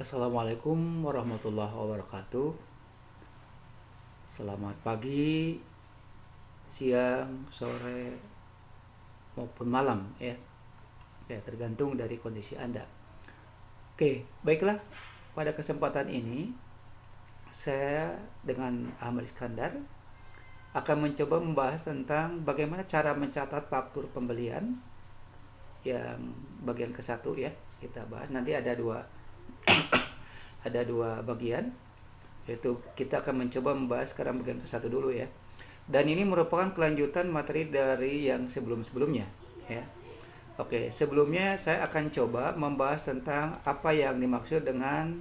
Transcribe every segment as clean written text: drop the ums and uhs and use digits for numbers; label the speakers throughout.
Speaker 1: Assalamualaikum warahmatullahi wabarakatuh. Selamat pagi, siang, sore, maupun malam ya. Ya, tergantung dari kondisi Anda. Oke, baiklah. Pada kesempatan ini saya dengan Ahmad Iskandar akan mencoba membahas tentang bagaimana cara mencatat faktur pembelian yang bagian ke satu ya. Kita bahas nanti ada dua bagian, yaitu kita akan mencoba membahas sekarang bagian ke satu dulu ya. Dan ini merupakan kelanjutan materi dari yang sebelum-sebelumnya ya. Oke, sebelumnya saya akan coba membahas tentang apa yang dimaksud dengan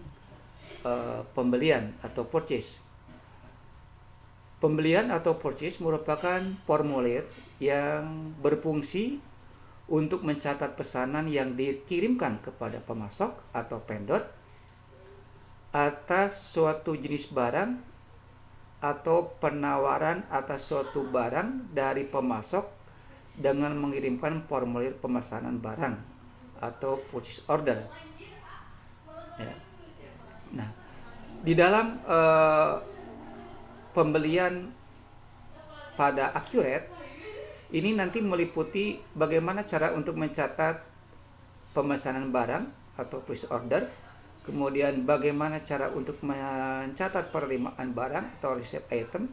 Speaker 1: pembelian atau purchase. Pembelian atau purchase merupakan formulir yang berfungsi untuk mencatat pesanan yang dikirimkan kepada pemasok atau vendor atas suatu jenis barang atau penawaran atas suatu barang dari pemasok dengan mengirimkan formulir pemesanan barang atau purchase order. Ya. Nah, di dalam pembelian pada Accurate ini nanti meliputi bagaimana cara untuk mencatat pemesanan barang atau purchase order, kemudian bagaimana cara untuk mencatat penerimaan barang atau receipt item,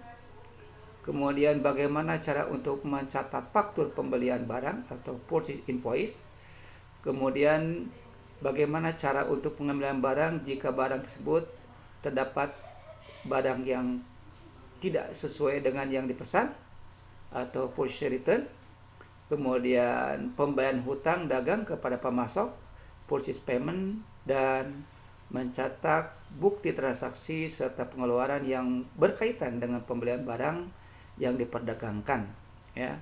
Speaker 1: kemudian bagaimana cara untuk mencatat faktur pembelian barang atau purchase invoice, kemudian bagaimana cara untuk pengambilan barang jika barang tersebut terdapat barang yang tidak sesuai dengan yang dipesan atau purchase return, kemudian pembayaran hutang dagang kepada pemasok, purchase payment, dan mencatat bukti transaksi serta pengeluaran yang berkaitan dengan pembelian barang yang diperdagangkan ya,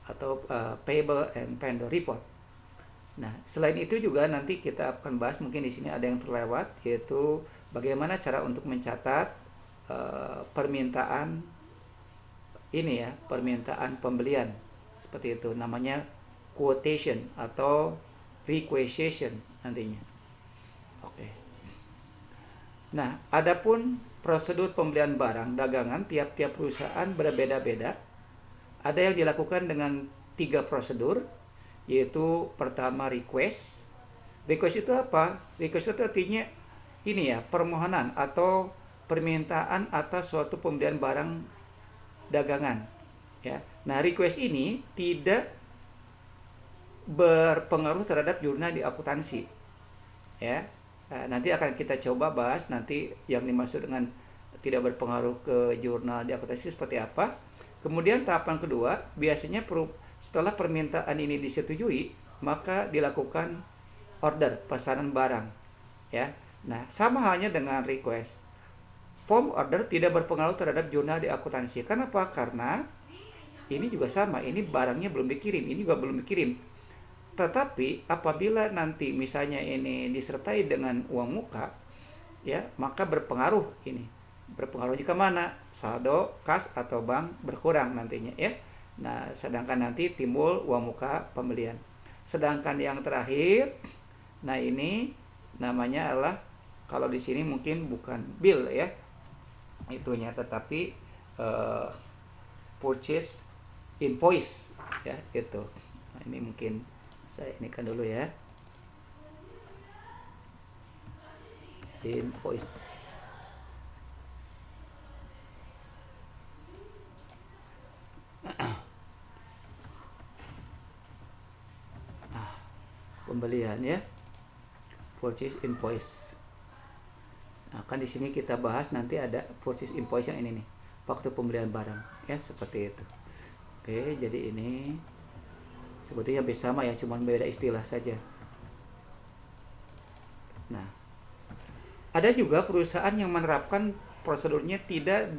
Speaker 1: atau payable and vendor report. Nah, selain itu juga nanti kita akan bahas, mungkin di sini ada yang terlewat, yaitu bagaimana cara untuk mencatat permintaan ini ya, permintaan pembelian. Seperti itu namanya quotation atau requisition nantinya. Oke. Nah, adapun prosedur pembelian barang dagangan tiap-tiap perusahaan berbeda-beda. Ada yang dilakukan dengan 3 prosedur, yaitu pertama request. Request itu apa? Request itu artinya ini ya, permohonan atau permintaan atas suatu pembelian barang dagangan ya. Nah, request ini tidak berpengaruh terhadap jurnal di akuntansi ya. Nah, nanti akan kita coba bahas nanti yang dimaksud dengan tidak berpengaruh ke jurnal di akuntansi seperti apa. Kemudian tahapan kedua, biasanya setelah permintaan ini disetujui, maka dilakukan order pesanan barang ya. Nah, sama halnya dengan request. Form order tidak berpengaruh terhadap jurnal di akuntansi. Kenapa? Karena ini juga sama, ini barangnya belum dikirim, ini juga belum dikirim. Tetapi apabila nanti misalnya ini disertai dengan uang muka ya, maka berpengaruh ini. Berpengaruhnya ke mana? Saldo kas atau bank berkurang nantinya ya. Nah, sedangkan nanti timbul uang muka pembelian. Sedangkan yang terakhir, nah ini namanya adalah, kalau di sini mungkin bukan bill ya itunya, tetapi purchase invoice ya itu. Nah, ini mungkin saya ini kan dulu ya, invoice. Nah, pembelian ya, purchase invoice. Nah, kan di sini kita bahas nanti ada purchase invoice yang ini nih, faktur pembelian barang ya, seperti itu. Oke, jadi ini sebetulnya hampir sama ya, cuman beda istilah saja. Nah, ada juga perusahaan yang menerapkan prosedurnya tidak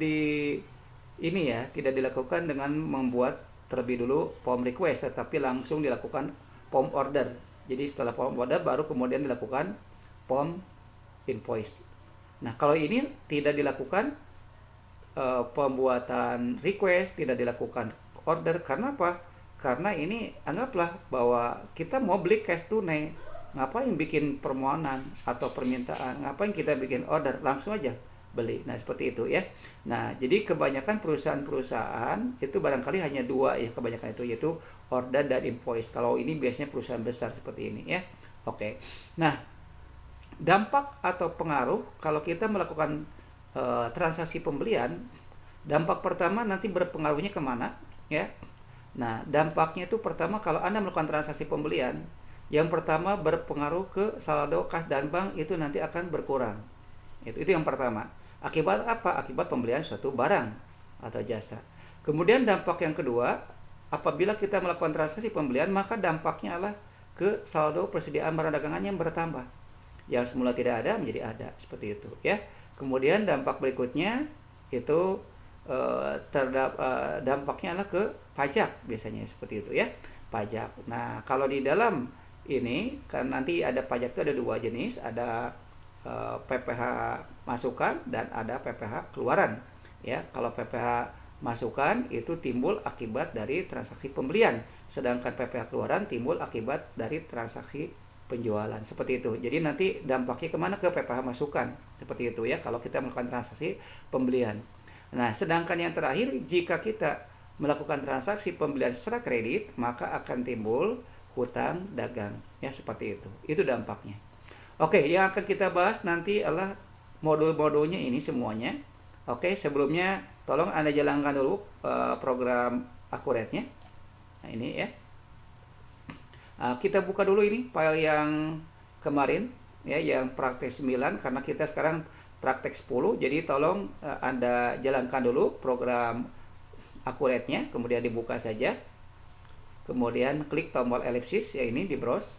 Speaker 1: tidak dilakukan dengan membuat terlebih dulu form request, tetapi langsung dilakukan form order. Jadi setelah form order baru kemudian dilakukan form invoice. Nah, kalau ini tidak dilakukan pembuatan request, tidak dilakukan order. Karena apa? Karena ini anggaplah bahwa kita mau beli cash tunai Ngapain bikin permohonan atau permintaan? Ngapain kita bikin order? Langsung aja beli. Nah, seperti itu ya. Nah, jadi kebanyakan perusahaan-perusahaan itu barangkali hanya dua ya, kebanyakan itu, yaitu order dan invoice. Kalau ini biasanya perusahaan besar seperti ini ya. Oke. Nah, dampak atau pengaruh kalau kita melakukan transaksi pembelian, dampak pertama nanti berpengaruhnya kemana ya. Nah, dampaknya itu pertama kalau Anda melakukan transaksi pembelian, yang pertama berpengaruh ke saldo kas dan bank itu nanti akan berkurang. Itu yang pertama. Akibat apa? Akibat pembelian suatu barang atau jasa. Kemudian dampak yang kedua, apabila kita melakukan transaksi pembelian, maka dampaknya adalah ke saldo persediaan barang dagangan yang bertambah. Yang semula tidak ada menjadi ada, seperti itu ya. Kemudian dampak berikutnya itu dampaknya adalah ke pajak biasanya, seperti itu ya, pajak. Nah, kalau di dalam ini kan nanti ada pajak itu ada dua jenis, ada PPh masukan dan ada PPh keluaran ya. Kalau PPh masukan itu timbul akibat dari transaksi pembelian, sedangkan PPh keluaran timbul akibat dari transaksi penjualan, seperti itu. Jadi nanti dampaknya kemana? Ke PPh masukan, seperti itu ya, kalau kita melakukan transaksi pembelian. Nah, sedangkan yang terakhir, jika kita melakukan transaksi pembelian secara kredit, maka akan timbul hutang dagang ya, seperti itu. Itu dampaknya. Oke, yang akan kita bahas nanti adalah modul-modulnya ini semuanya. Oke, sebelumnya tolong Anda jalankan dulu program akuratnya. Nah, ini ya. Kita buka dulu ini file yang kemarin ya, yang praktek 9, karena kita sekarang praktek 10. Jadi tolong Anda jalankan dulu program akuratnya, kemudian dibuka saja. Kemudian klik tombol elipsis ya, ini di browse.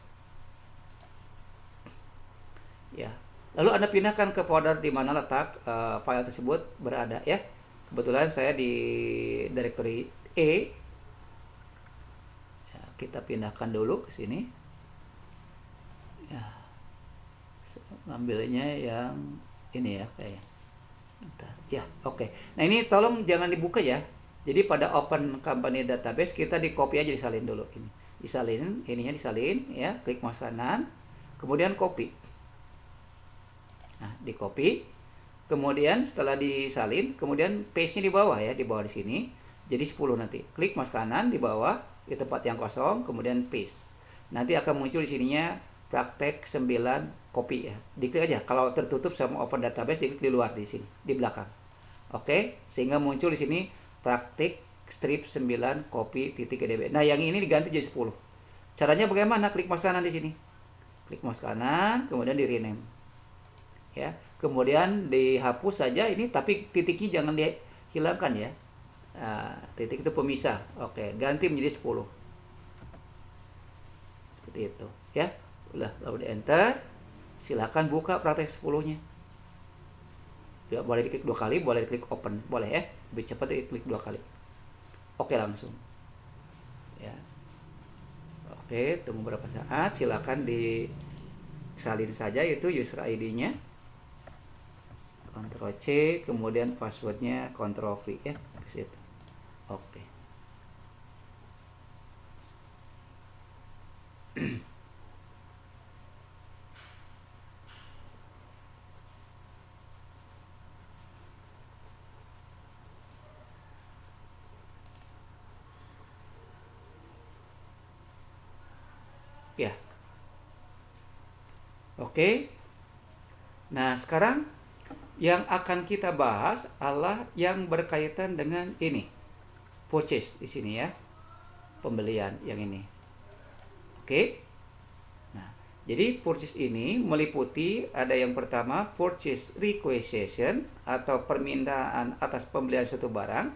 Speaker 1: Ya. Lalu Anda pindahkan ke folder di mana letak file tersebut berada ya. Kebetulan saya di directory E. Ya, kita pindahkan dulu ke sini. Ya. Ngambilnya yang ini ya, kayak. Bentar. Ya, oke. Nah, ini tolong jangan dibuka ya. Jadi pada open company database kita di copy aja, disalin dulu ini. Disalin, ininya disalin ya, klik mouse kanan, kemudian copy. Nah, di copy. Kemudian setelah disalin, kemudian paste-nya di bawah ya, di bawah di sini. Jadi 10 nanti. Klik mouse kanan di bawah di tempat yang kosong, kemudian paste. Nanti akan muncul di sininya praktek 9 copy ya. Diklik aja. Kalau tertutup sama open database, diklik di luar di sini, di belakang. Oke, sehingga muncul di sini praktik strip 9 copy .edb. Nah, yang ini diganti jadi 10. Caranya bagaimana? Klik mouse kanan di sini. Klik mouse kanan, kemudian di rename. Ya, kemudian dihapus saja ini, tapi titiknya jangan dihilangkan ya. Nah, titik itu pemisah. Oke, ganti menjadi 10. Seperti itu ya. Udah, lalu di enter. Silakan buka praktek 10-nya. Ya, boleh diklik 2 kali, boleh diklik open, boleh ya. Lebih cepat diklik 2 kali. Oke, langsung. Ya. Oke, tunggu berapa saat. Silakan disalin saja itu user ID-nya. Ctrl C, kemudian passwordnya Ctrl V ya, ke situ. Oke. Ya. Oke. Nah, sekarang yang akan kita bahas adalah yang berkaitan dengan ini. Purchase di sini ya. Pembelian yang ini. Oke. Nah, jadi purchase ini meliputi ada yang pertama purchase requisition atau permintaan atas pembelian suatu barang.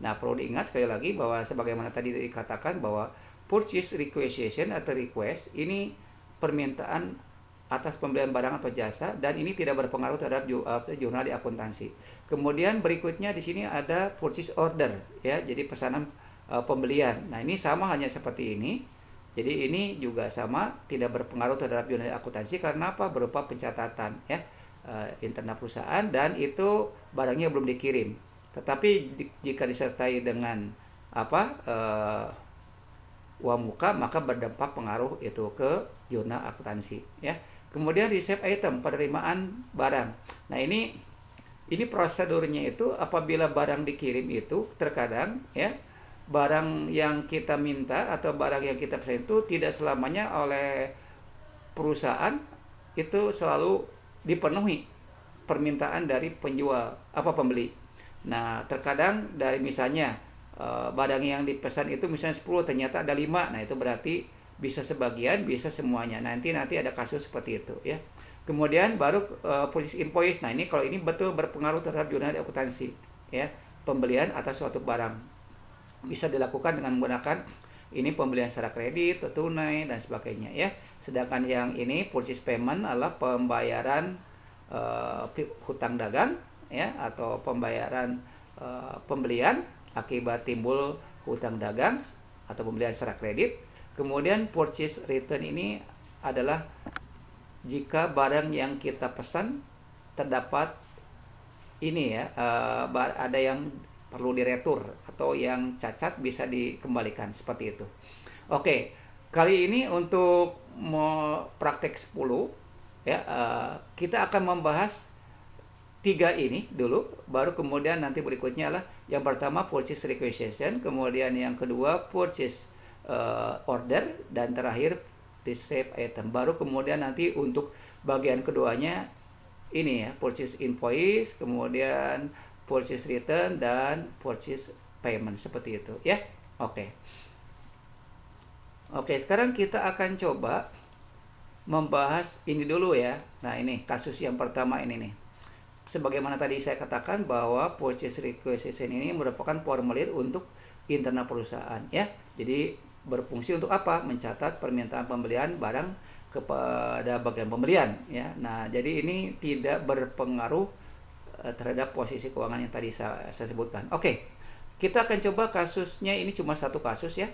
Speaker 1: Nah, perlu diingat sekali lagi bahwa sebagaimana tadi dikatakan bahwa purchase requisition atau request ini permintaan atas pembelian barang atau jasa, dan ini tidak berpengaruh terhadap jurnal di akuntansi. Kemudian berikutnya di sini ada purchase order ya, jadi pesanan pembelian. Nah, ini sama hanya seperti ini. Jadi ini juga sama, tidak berpengaruh terhadap jurnal di akuntansi karena apa? Berupa pencatatan ya internal perusahaan, dan itu barangnya belum dikirim. Tetapi jika disertai dengan uang muka, maka berdampak pengaruh itu ke jurnal akuntansi ya. Kemudian receive item, penerimaan barang. Nah, ini prosedurnya itu apabila barang dikirim itu terkadang ya, barang yang kita minta atau barang yang kita pesan itu tidak selamanya oleh perusahaan itu selalu dipenuhi permintaan dari penjual apa pembeli. Nah, terkadang dari misalnya barang yang dipesan itu misalnya 10, ternyata ada 5. Nah, itu berarti bisa sebagian, bisa semuanya. Nanti ada kasus seperti itu ya. Kemudian baru purchase invoice. Nah, ini kalau ini betul berpengaruh terhadap jurnal akuntansi ya. Pembelian atas suatu barang bisa dilakukan dengan menggunakan ini pembelian secara kredit, tunai dan sebagainya ya. Sedangkan yang ini purchase payment adalah pembayaran hutang dagang ya, atau pembayaran pembelian akibat timbul hutang dagang atau pembelian secara kredit. Kemudian purchase return ini adalah jika barang yang kita pesan terdapat ini ya, ada yang perlu diretur atau yang cacat bisa dikembalikan seperti itu. Oke, kali ini untuk praktek 10 ya, kita akan membahas 3 ini dulu, baru kemudian nanti berikutnya lah yang pertama purchase requisition, kemudian yang kedua purchase order, dan terakhir receive item. Baru kemudian nanti untuk bagian keduanya ini ya, purchase invoice, kemudian purchase return dan purchase payment seperti itu ya. Oke, sekarang kita akan coba membahas ini dulu ya. Nah, ini kasus yang pertama ini nih. Sebagaimana tadi saya katakan bahwa purchase requisition ini merupakan formulir untuk internal perusahaan ya. Jadi berfungsi untuk apa? Mencatat permintaan pembelian barang kepada bagian pembelian ya. Nah, jadi ini tidak berpengaruh terhadap posisi keuangan yang tadi saya sebutkan. Oke, kita akan coba kasusnya, ini cuma satu kasus ya.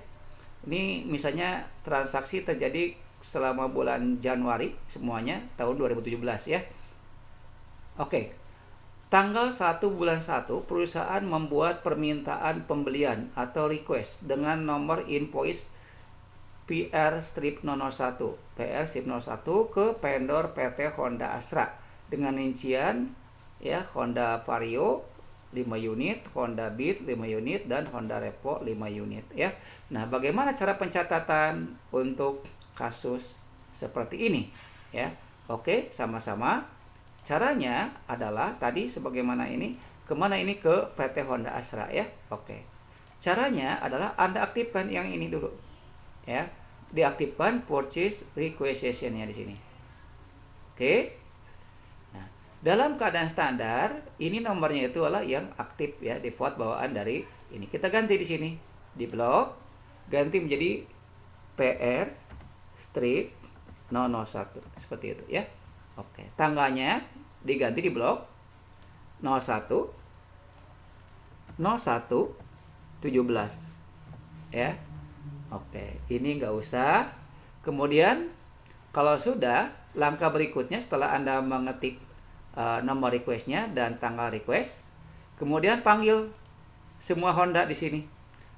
Speaker 1: Ini misalnya transaksi terjadi selama bulan Januari semuanya tahun 2017 ya. Oke, tanggal 1 bulan 1 perusahaan membuat permintaan pembelian atau request dengan nomor invoice PR-001 ke vendor PT Honda Astra dengan rincian ya, Honda Vario 5 unit, Honda Beat 5 unit, dan Honda Revo 5 unit ya. Nah, bagaimana cara pencatatan untuk kasus seperti ini ya? Oke, sama-sama. Caranya adalah tadi sebagaimana ini, kemana ini, ke PT Honda Astra ya. Oke, caranya adalah Anda aktifkan yang ini dulu ya, diaktifkan purchase requisition-nya di sini. Oke. Nah, dalam keadaan standar ini nomornya itu adalah yang aktif ya, default bawaan dari ini. Kita ganti di sini di blok, ganti menjadi PR-001 seperti itu ya. Oke, tanggalnya diganti di blok 01 17 ya. Oke, ini nggak usah. Kemudian kalau sudah, langkah berikutnya setelah Anda mengetik nomor requestnya dan tanggal request, kemudian panggil semua Honda di sini.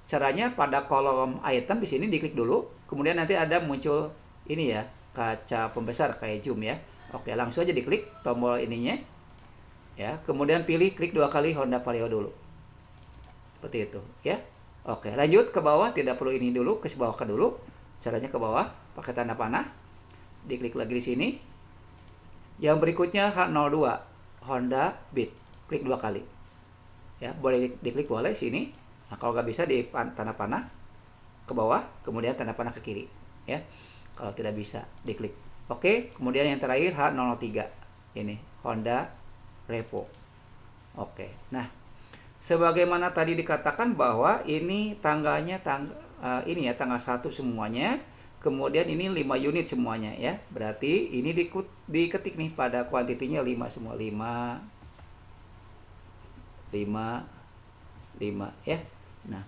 Speaker 1: Caranya pada kolom item di sini diklik dulu, kemudian nanti ada muncul ini ya, kaca pembesar kayak zoom ya. Oke, langsung aja diklik tombol ininya ya, kemudian klik 2 kali Honda Vario dulu seperti itu ya. Oke, lanjut ke bawah, tidak perlu ini dulu, ke bawah ke dulu. Caranya ke bawah pakai tanda panah, diklik lagi di sini. Yang berikutnya H02 Honda Beat, klik 2 kali ya, boleh diklik boleh sini. Nah, kalau nggak bisa di tanda panah ke bawah, kemudian tanda panah ke kiri ya, kalau tidak bisa diklik. Oke, kemudian yang terakhir H003 ini Honda Revo. Oke, nah sebagaimana tadi dikatakan bahwa ini tanggalnya ini ya, tanggal 1 semuanya, kemudian ini 5 unit semuanya ya. Berarti ini diketik nih pada kuantitinya 5 semua, 5 ya. Nah,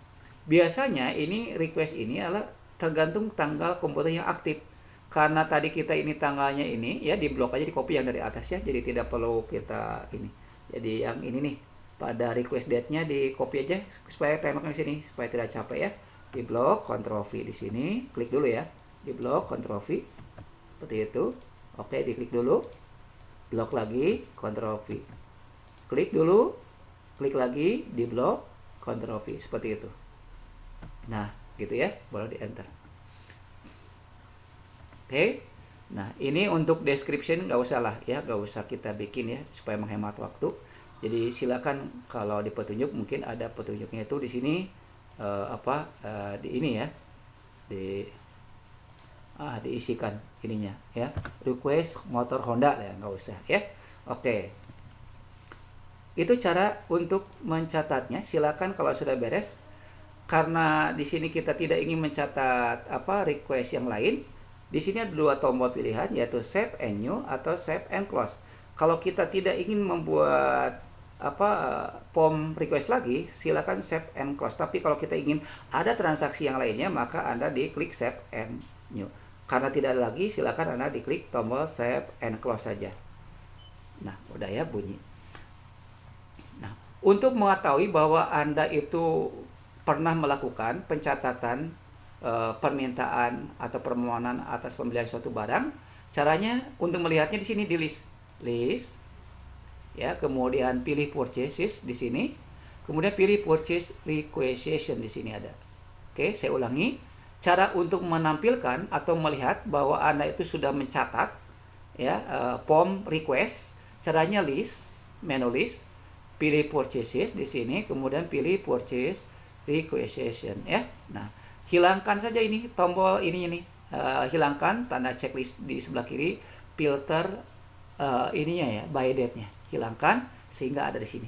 Speaker 1: biasanya ini request ini adalah tergantung tanggal komputer yang aktif. Karena tadi kita ini tanggalnya ini ya, di blok aja, di copy yang dari atas ya, jadi tidak perlu kita ini. Jadi yang ini nih, pada request date-nya di copy aja supaya tembakan di sini supaya tidak capek ya. Di blok Ctrl V di sini, klik dulu ya. Di blok Ctrl V. seperti itu. Oke, diklik dulu, blok lagi, Ctrl V, klik dulu, klik lagi, di blok, Ctrl V, seperti itu. Nah, gitu ya, boleh di enter. Oke, nah ini untuk description nggak usah lah ya, nggak usah kita bikin ya, supaya menghemat waktu. Jadi silakan kalau di petunjuk mungkin ada petunjuknya itu di sini di ini ya, diisikan ininya ya, request motor Honda ya, nggak usah ya. Oke, itu cara untuk mencatatnya. Silakan kalau sudah beres. Karena di sini kita tidak ingin mencatat request yang lain, di sini ada dua tombol pilihan, yaitu save and new atau save and close. Kalau kita tidak ingin membuat form request lagi, silakan save and close. Tapi kalau kita ingin ada transaksi yang lainnya, maka Anda diklik save and new. Karena tidak ada lagi, silakan Anda diklik tombol save and close saja. Nah, udah ya bunyi. Nah, untuk mengetahui bahwa Anda itu pernah melakukan pencatatan permintaan atau permohonan atas pembelian suatu barang, caranya untuk melihatnya di sini di list ya, kemudian pilih purchases di sini, kemudian pilih purchase requisition di sini ada. Oke, saya ulangi, cara untuk menampilkan atau melihat bahwa Anda itu sudah mencatat ya form request, caranya list, menu list, pilih purchases di sini, kemudian pilih purchase requisition ya. Nah, hilangkan saja ini tombol ini hilangkan tanda checklist di sebelah kiri, filter ininya ya, by date-nya hilangkan sehingga ada di sini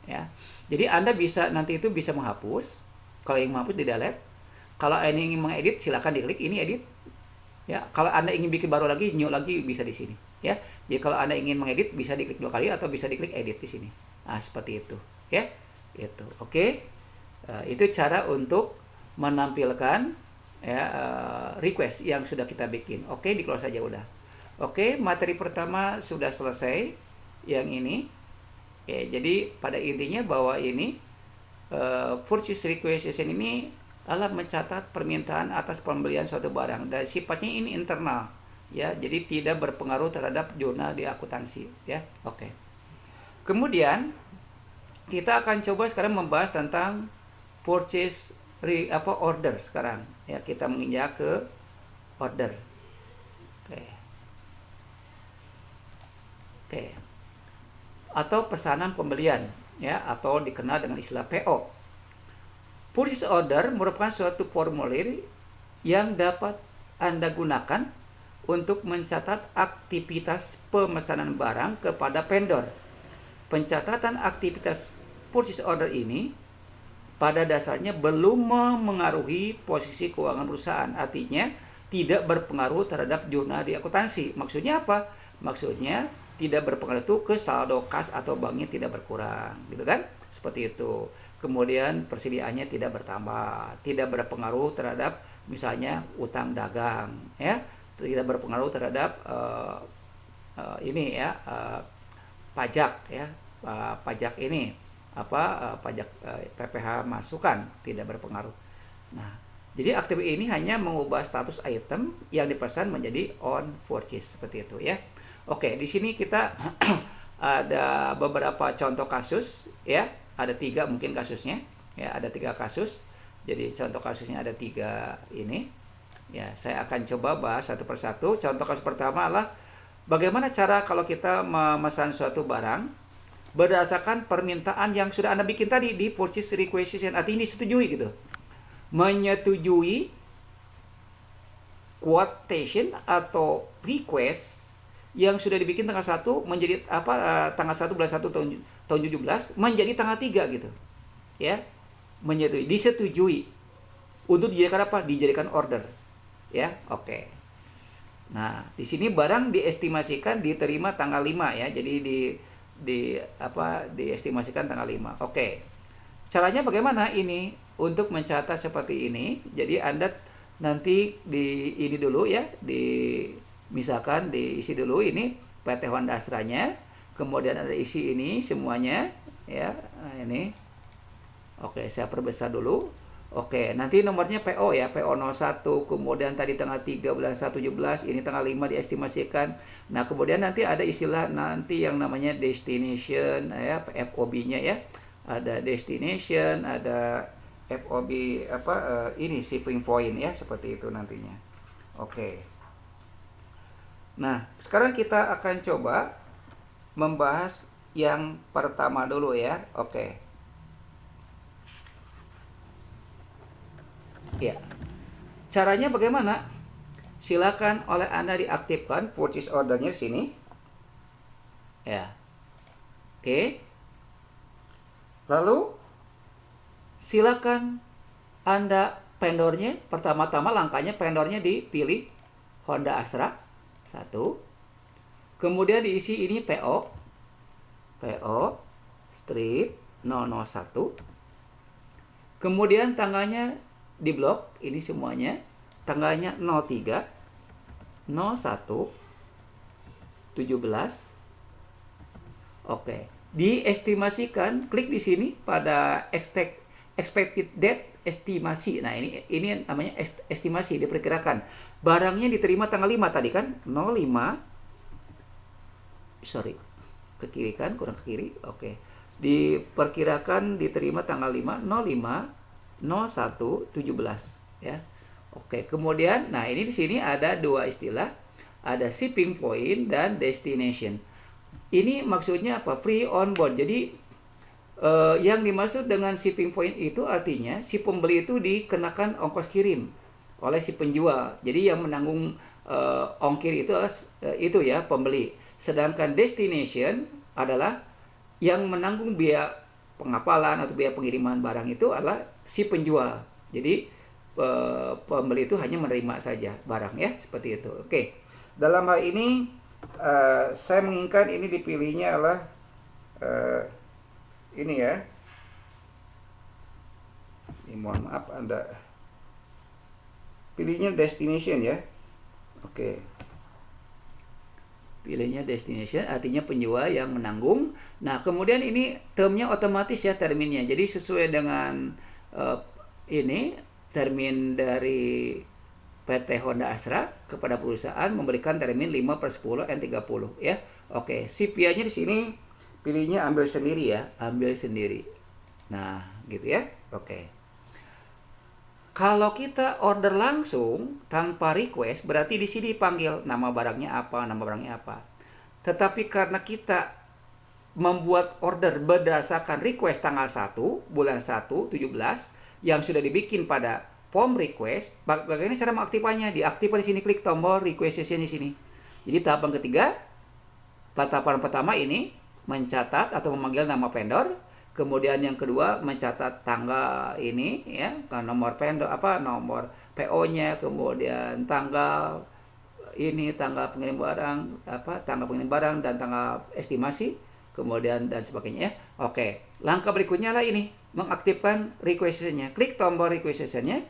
Speaker 1: ya. Jadi Anda bisa nanti itu bisa menghapus. Kalau ingin menghapus di delete, kalau Anda ingin mengedit silakan diklik ini edit ya. Kalau Anda ingin bikin baru lagi, new lagi, bisa di sini ya. Jadi kalau Anda ingin mengedit bisa diklik 2 kali atau bisa diklik edit di sini. Nah, seperti itu ya. Itu oke. Itu cara untuk menampilkan ya request yang sudah kita bikin. Oke, di close saja udah. Oke, materi pertama sudah selesai yang ini. Oke, jadi pada intinya bahwa ini purchase requisition ini adalah mencatat permintaan atas pembelian suatu barang dan sifatnya ini internal ya, jadi tidak berpengaruh terhadap jurnal di akuntansi ya. Oke. Kemudian kita akan coba sekarang membahas tentang purchase order sekarang ya. Kita menginjak ke order. Oke. Atau pesanan pembelian ya, atau dikenal dengan istilah PO. Purchase order merupakan suatu formulir yang dapat Anda gunakan untuk mencatat aktivitas pemesanan barang kepada vendor. Pencatatan aktivitas purchase order ini pada dasarnya belum memengaruhi posisi keuangan perusahaan, artinya tidak berpengaruh terhadap jurnal di akuntansi. Maksudnya apa? Maksudnya tidak berpengaruh itu ke saldo kas atau banknya tidak berkurang, gitu kan? Seperti itu. Kemudian persediaannya tidak bertambah, tidak berpengaruh terhadap misalnya utang dagang, ya, tidak berpengaruh terhadap pajak, ya, pajak ini pajak PPh masukan tidak berpengaruh. Nah, jadi aktivitas ini hanya mengubah status item yang dipesan menjadi on purchase seperti itu ya. Oke, di sini kita ada beberapa contoh kasus ya, ada 3 mungkin kasusnya ya, ada 3 kasus. Jadi contoh kasusnya ada 3 ini. Ya, saya akan coba bahas satu persatu. Contoh kasus pertama adalah bagaimana cara kalau kita memesan suatu barang berdasarkan permintaan yang sudah Anda bikin tadi di purchase requisition, artinya disetujui gitu. Menyetujui quotation atau request yang sudah dibikin tanggal 1 menjadi tanggal 1 bulan 1 tahun 17 menjadi tanggal 3 gitu. Ya. Menyetujui, disetujui untuk dijadikan apa? Dijadikan order. Ya, oke. Nah, di sini barang diestimasikan diterima tanggal 5 ya. Jadi diestimasikan tanggal 5. Oke. Caranya bagaimana ini untuk mencatat seperti ini? Jadi Anda nanti di ini dulu ya, misalkan diisi dulu ini PT Honda Astra-nya, kemudian ada isi ini semuanya ya. Nah, ini. Oke, saya perbesar dulu. Oke, nanti nomornya PO ya, PO 01, kemudian tadi tanggal 3 bulan 1 17, ini tanggal 5 diestimasikan. Nah, kemudian nanti ada istilah nanti yang namanya destination ya, FOB-nya ya. Ada destination, ada FOB apa ini shipping point ya, seperti itu nantinya. Oke. Nah, sekarang kita akan coba membahas yang pertama dulu ya. Oke. Ya. Caranya bagaimana? Silakan oleh Anda diaktifkan purchase ordernya di sini. Ya. Oke. Lalu silakan Anda vendornya, pertama-tama langkahnya vendornya dipilih Honda Astra 1. Kemudian diisi ini PO strip 001. Kemudian tanggalnya di blok ini semuanya, tanggalnya 03 01 17. Oke, diestimasikan, klik di sini pada expected date estimasi. Nah, ini namanya estimasi, diperkirakan. Barangnya diterima tanggal 5 tadi kan? 05. Sorry. Ke kiri kan? Kurang ke kiri. Oke. Diperkirakan diterima tanggal 5 05 01 17 ya. Oke, kemudian nah ini di sini ada dua istilah, ada shipping point dan destination. Ini maksudnya apa? Free on board. Jadi yang dimaksud dengan shipping point itu artinya si pembeli itu dikenakan ongkos kirim oleh si penjual. Jadi yang menanggung ongkir itu adalah itu ya, pembeli. Sedangkan destination adalah yang menanggung biaya pengapalan atau biaya pengiriman barang itu adalah si penjual. Jadi pembeli itu hanya menerima saja barang ya, seperti itu. Oke. Dalam hal ini saya menginginkan ini dipilihnya adalah ini ya. Ini mohon maaf Anda pilihnya destination ya. Oke. Pilihnya destination artinya penjual yang menanggung. Nah, kemudian ini termnya otomatis ya, terminnya. Jadi sesuai dengan ini termin dari PT Honda Astra kepada perusahaan memberikan termin 5/10 N30 ya. Oke, CPA-nya di sini pilihnya ambil sendiri ya, ambil sendiri. Nah, gitu ya. Oke. Kalau kita order langsung tanpa request, berarti di sini panggil nama barangnya apa, nama barangnya apa. Tetapi karena kita membuat order berdasarkan request tanggal 1 bulan 1 17 yang sudah dibikin pada form request, bagaimana cara mengaktifkannya? Diaktifkan di sini, klik tombol request session di sini. Jadi tahapan ketiga, tahapan pertama ini mencatat atau memanggil nama vendor. Kemudian yang kedua mencatat tanggal ini ya, nomor vendor nomor PO-nya, kemudian tanggal ini, tanggal pengirim barang, tanggal pengirim barang dan tanggal estimasi, kemudian dan sebagainya ya. Oke, langkah berikutnya lah ini mengaktifkan request-nya. Klik tombol request-nya.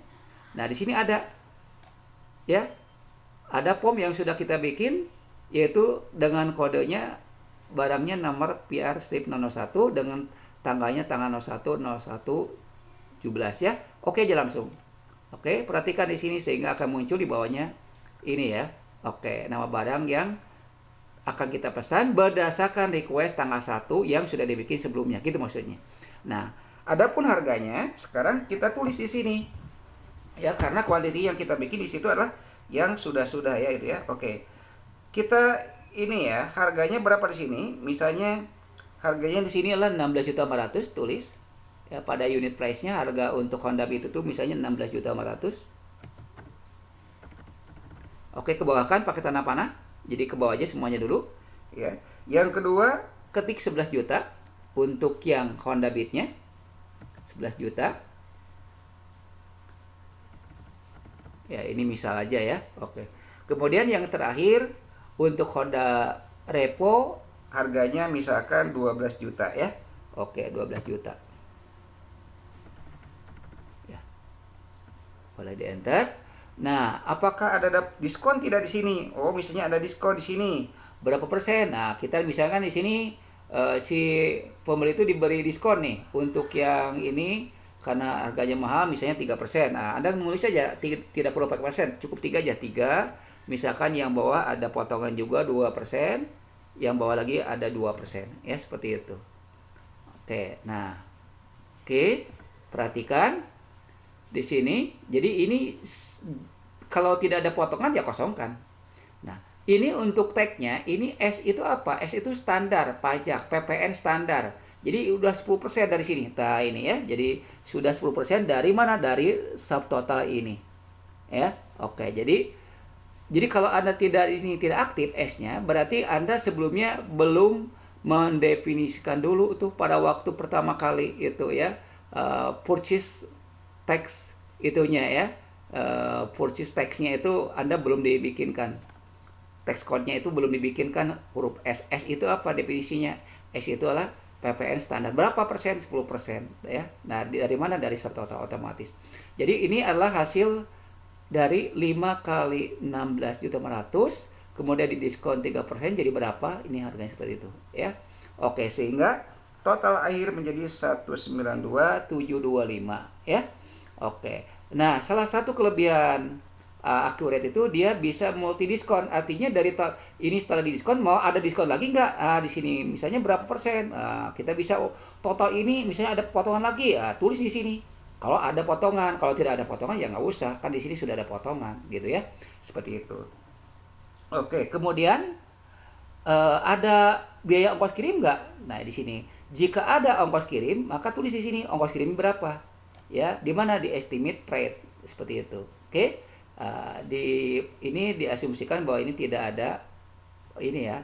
Speaker 1: Nah, di sini ada ya. Ada form yang sudah kita bikin yaitu dengan kodenya barangnya nomor PR strip 001 dengan tanggalnya tanggal 01 01 17 ya. Oke aja langsung. Oke, perhatikan di sini sehingga akan muncul di bawahnya ini ya. Oke, nama barang yang akan kita pesan berdasarkan request tanggal 1 yang sudah dibikin sebelumnya, gitu maksudnya. Nah, adapun harganya sekarang kita tulis di sini. Ya, karena quantity yang kita bikin di situ adalah yang sudah-sudah ya itu ya. Oke. Kita ini ya, harganya berapa di sini? Misalnya harganya di sini adalah 16.400.000 tulis. Ya, pada unit price-nya harga untuk Honda Beat itu misalnya 16.400.000. Oke, ke bawah kan pakai tanda panah. Jadi ke bawah aja semuanya dulu. Ya. Yang kedua, ketik 11 juta untuk yang Honda Beat-nya. 11 juta. Ya, ini misal aja ya. Oke. Kemudian yang terakhir untuk Honda Revo harganya misalkan 12 juta ya. Oke, 12 juta. Ya. Boleh di-enter. Nah, apakah ada diskon tidak di sini? Oh, misalnya ada diskon di sini. Berapa persen? Nah, kita misalkan di sini si pembeli itu diberi diskon nih untuk yang ini karena harganya mahal misalnya 3%. Nah, Anda menulis saja tidak perlu pakai persen, cukup 3 aja, 3. Misalkan yang bawah ada potongan juga 2%, yang bawah lagi ada 2%, ya seperti itu. Oke, nah. Oke, perhatikan di sini. Jadi ini kalau tidak ada potongan ya kosongkan. Nah, ini untuk tagnya, ini S itu apa? S itu standar pajak, PPN standar. Jadi udah 10% dari sini. Nah, ini ya. Jadi sudah 10% dari mana? Dari subtotal ini. Ya. Oke, jadi kalau Anda tidak aktif S-nya, berarti Anda sebelumnya belum mendefinisikan dulu tuh pada waktu pertama kali itu ya, purchase tax itunya ya, purchase tax-nya itu Anda belum dibikinkan, tax code-nya itu belum dibikinkan huruf S. S itu apa definisinya? S itu adalah PPN standar. Berapa persen? 10% ya. Nah, dari mana? Dari subtotal otomatis. Jadi ini adalah hasil dari 5 kali 16.500.000, kemudian didiskon 3%, jadi berapa? Ini harganya seperti itu ya. Oke, sehingga total akhir menjadi 192.725 ya. Oke. Nah, salah satu kelebihan Accurate itu dia bisa multi diskon. Artinya dari ini setelah didiskon mau ada diskon lagi nggak? Di sini misalnya berapa persen? Kita bisa total ini misalnya ada potongan lagi, tulis di sini. Kalau ada potongan, kalau tidak ada potongan ya nggak usah, kan di sini sudah ada potongan, gitu ya, seperti itu. Oke, kemudian ada biaya ongkos kirim nggak? Nah, di sini jika ada ongkos kirim, maka tulis di sini ongkos kirim berapa, ya, di mana? Di estimate rate, seperti itu. Oke, ini diasumsikan bahwa ini tidak ada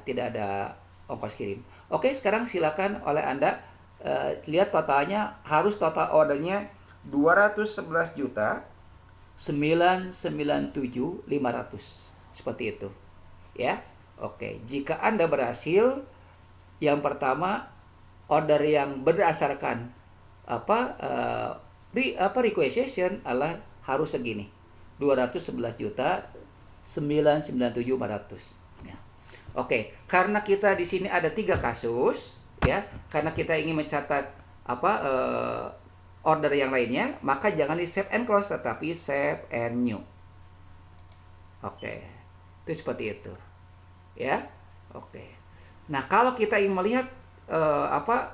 Speaker 1: tidak ada ongkos kirim. Oke, sekarang silakan oleh Anda lihat totalnya, harus total ordernya 211.997.500, seperti itu ya. Oke, jika Anda berhasil, yang pertama order yang berdasarkan requisition adalah harus segini, 211.997.500 ya. Oke, karena kita di sini ada 3 kasus ya, karena kita ingin mencatat order yang lainnya, maka jangan di save and close, tetapi save and new. Oke, itu seperti itu ya. Oke, nah kalau kita ingin melihat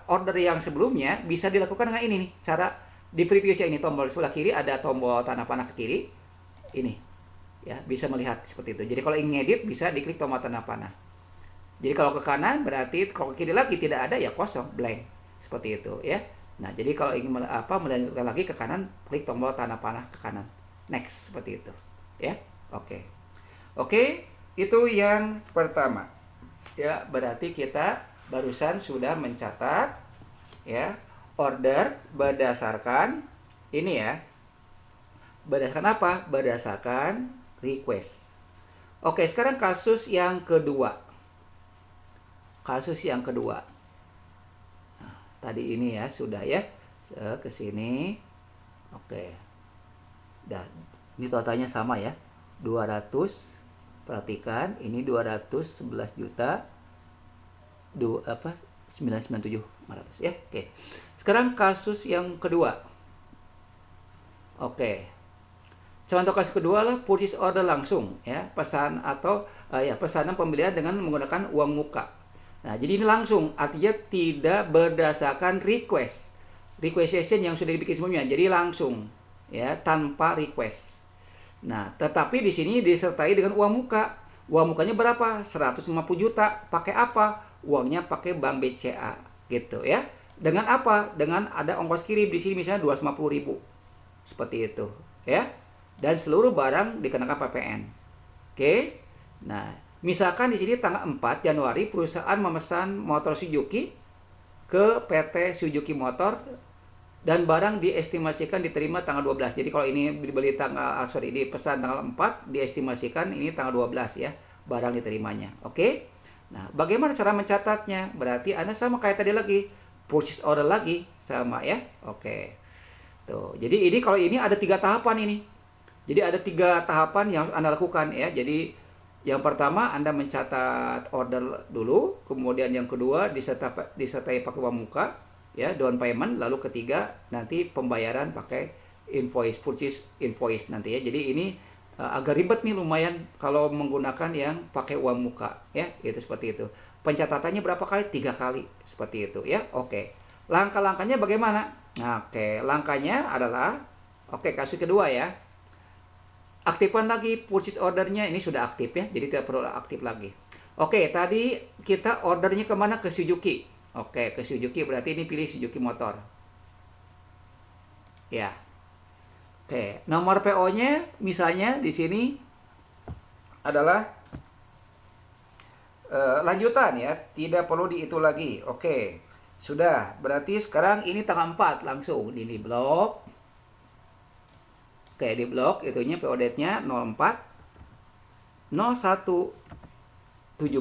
Speaker 1: order yang sebelumnya, bisa dilakukan dengan ini nih cara. Di previewnya ini tombol sebelah kiri ada tombol tanda panah ke kiri ini ya, bisa melihat seperti itu. Jadi kalau ingin edit bisa diklik tombol tanda panah. Jadi kalau ke kanan berarti, kalau ke kiri lagi tidak ada ya kosong, blank, seperti itu ya. Nah, jadi kalau ingin melanjutkan lagi ke kanan, klik tombol tanda panah ke kanan. Next, seperti itu. Ya. Oke. Oke, itu yang pertama. Ya, berarti kita barusan sudah mencatat ya, order berdasarkan ini ya. Berdasarkan apa? Berdasarkan request. Oke, sekarang kasus yang kedua. Kasus yang kedua. Tadi ini ya sudah ya, ke sini. Oke. Dah, ini totalnya sama ya. 200. Perhatikan, ini 211 juta 997.500 ya. Oke. Sekarang kasus yang kedua. Oke. Contoh kasus kedua lah purchase order langsung ya, pesan atau pesanan pembelian dengan menggunakan uang muka. Nah, jadi ini langsung, artinya tidak berdasarkan requisition yang sudah dibikin sebelumnya. Jadi langsung ya, tanpa request. Nah, tetapi di sini disertai dengan uang muka. Uang mukanya berapa? 150 juta. Pakai apa? Uangnya pakai bank BCA gitu ya. Dengan apa? Dengan ada ongkos kirim di sini misalnya 250.000. Seperti itu ya. Dan seluruh barang dikenakan PPN. Oke. Nah, misalkan di sini tanggal 4 Januari perusahaan memesan motor Suzuki ke PT Suzuki Motor dan barang diestimasikan diterima tanggal 12. Jadi kalau ini dibeli dipesan tanggal 4, diestimasikan ini tanggal 12 ya, barang diterimanya. Oke. Nah, bagaimana cara mencatatnya? Berarti Anda sama kayak tadi lagi, purchase order lagi sama ya. Oke. Tuh. Jadi ini kalau ini ada 3 tahapan ini. Jadi ada 3 tahapan yang Anda lakukan ya. Jadi yang pertama Anda mencatat order dulu, kemudian yang kedua disertai pakai uang muka, ya, down payment, lalu ketiga nanti pembayaran pakai invoice, purchase invoice nanti ya. Jadi ini agak ribet nih lumayan kalau menggunakan yang pakai uang muka ya, itu seperti itu. Pencatatannya berapa kali? 3 kali seperti itu ya. Oke. Langkah-langkahnya bagaimana? Nah, oke, langkahnya adalah kasus kedua ya. Aktifkan lagi purchase ordernya, ini sudah aktif ya, jadi tidak perlu aktif lagi. Oke, tadi kita ordernya kemana? Ke Suzuki. Oke, ke Suzuki, berarti ini pilih Suzuki Motor. Ya. Oke, nomor PO-nya misalnya di sini adalah lanjutan ya, tidak perlu dihitung lagi. Oke, sudah, berarti sekarang ini tanggal 4 langsung ini blok. Oke, di blok itunya PO date-nya 04 01 17.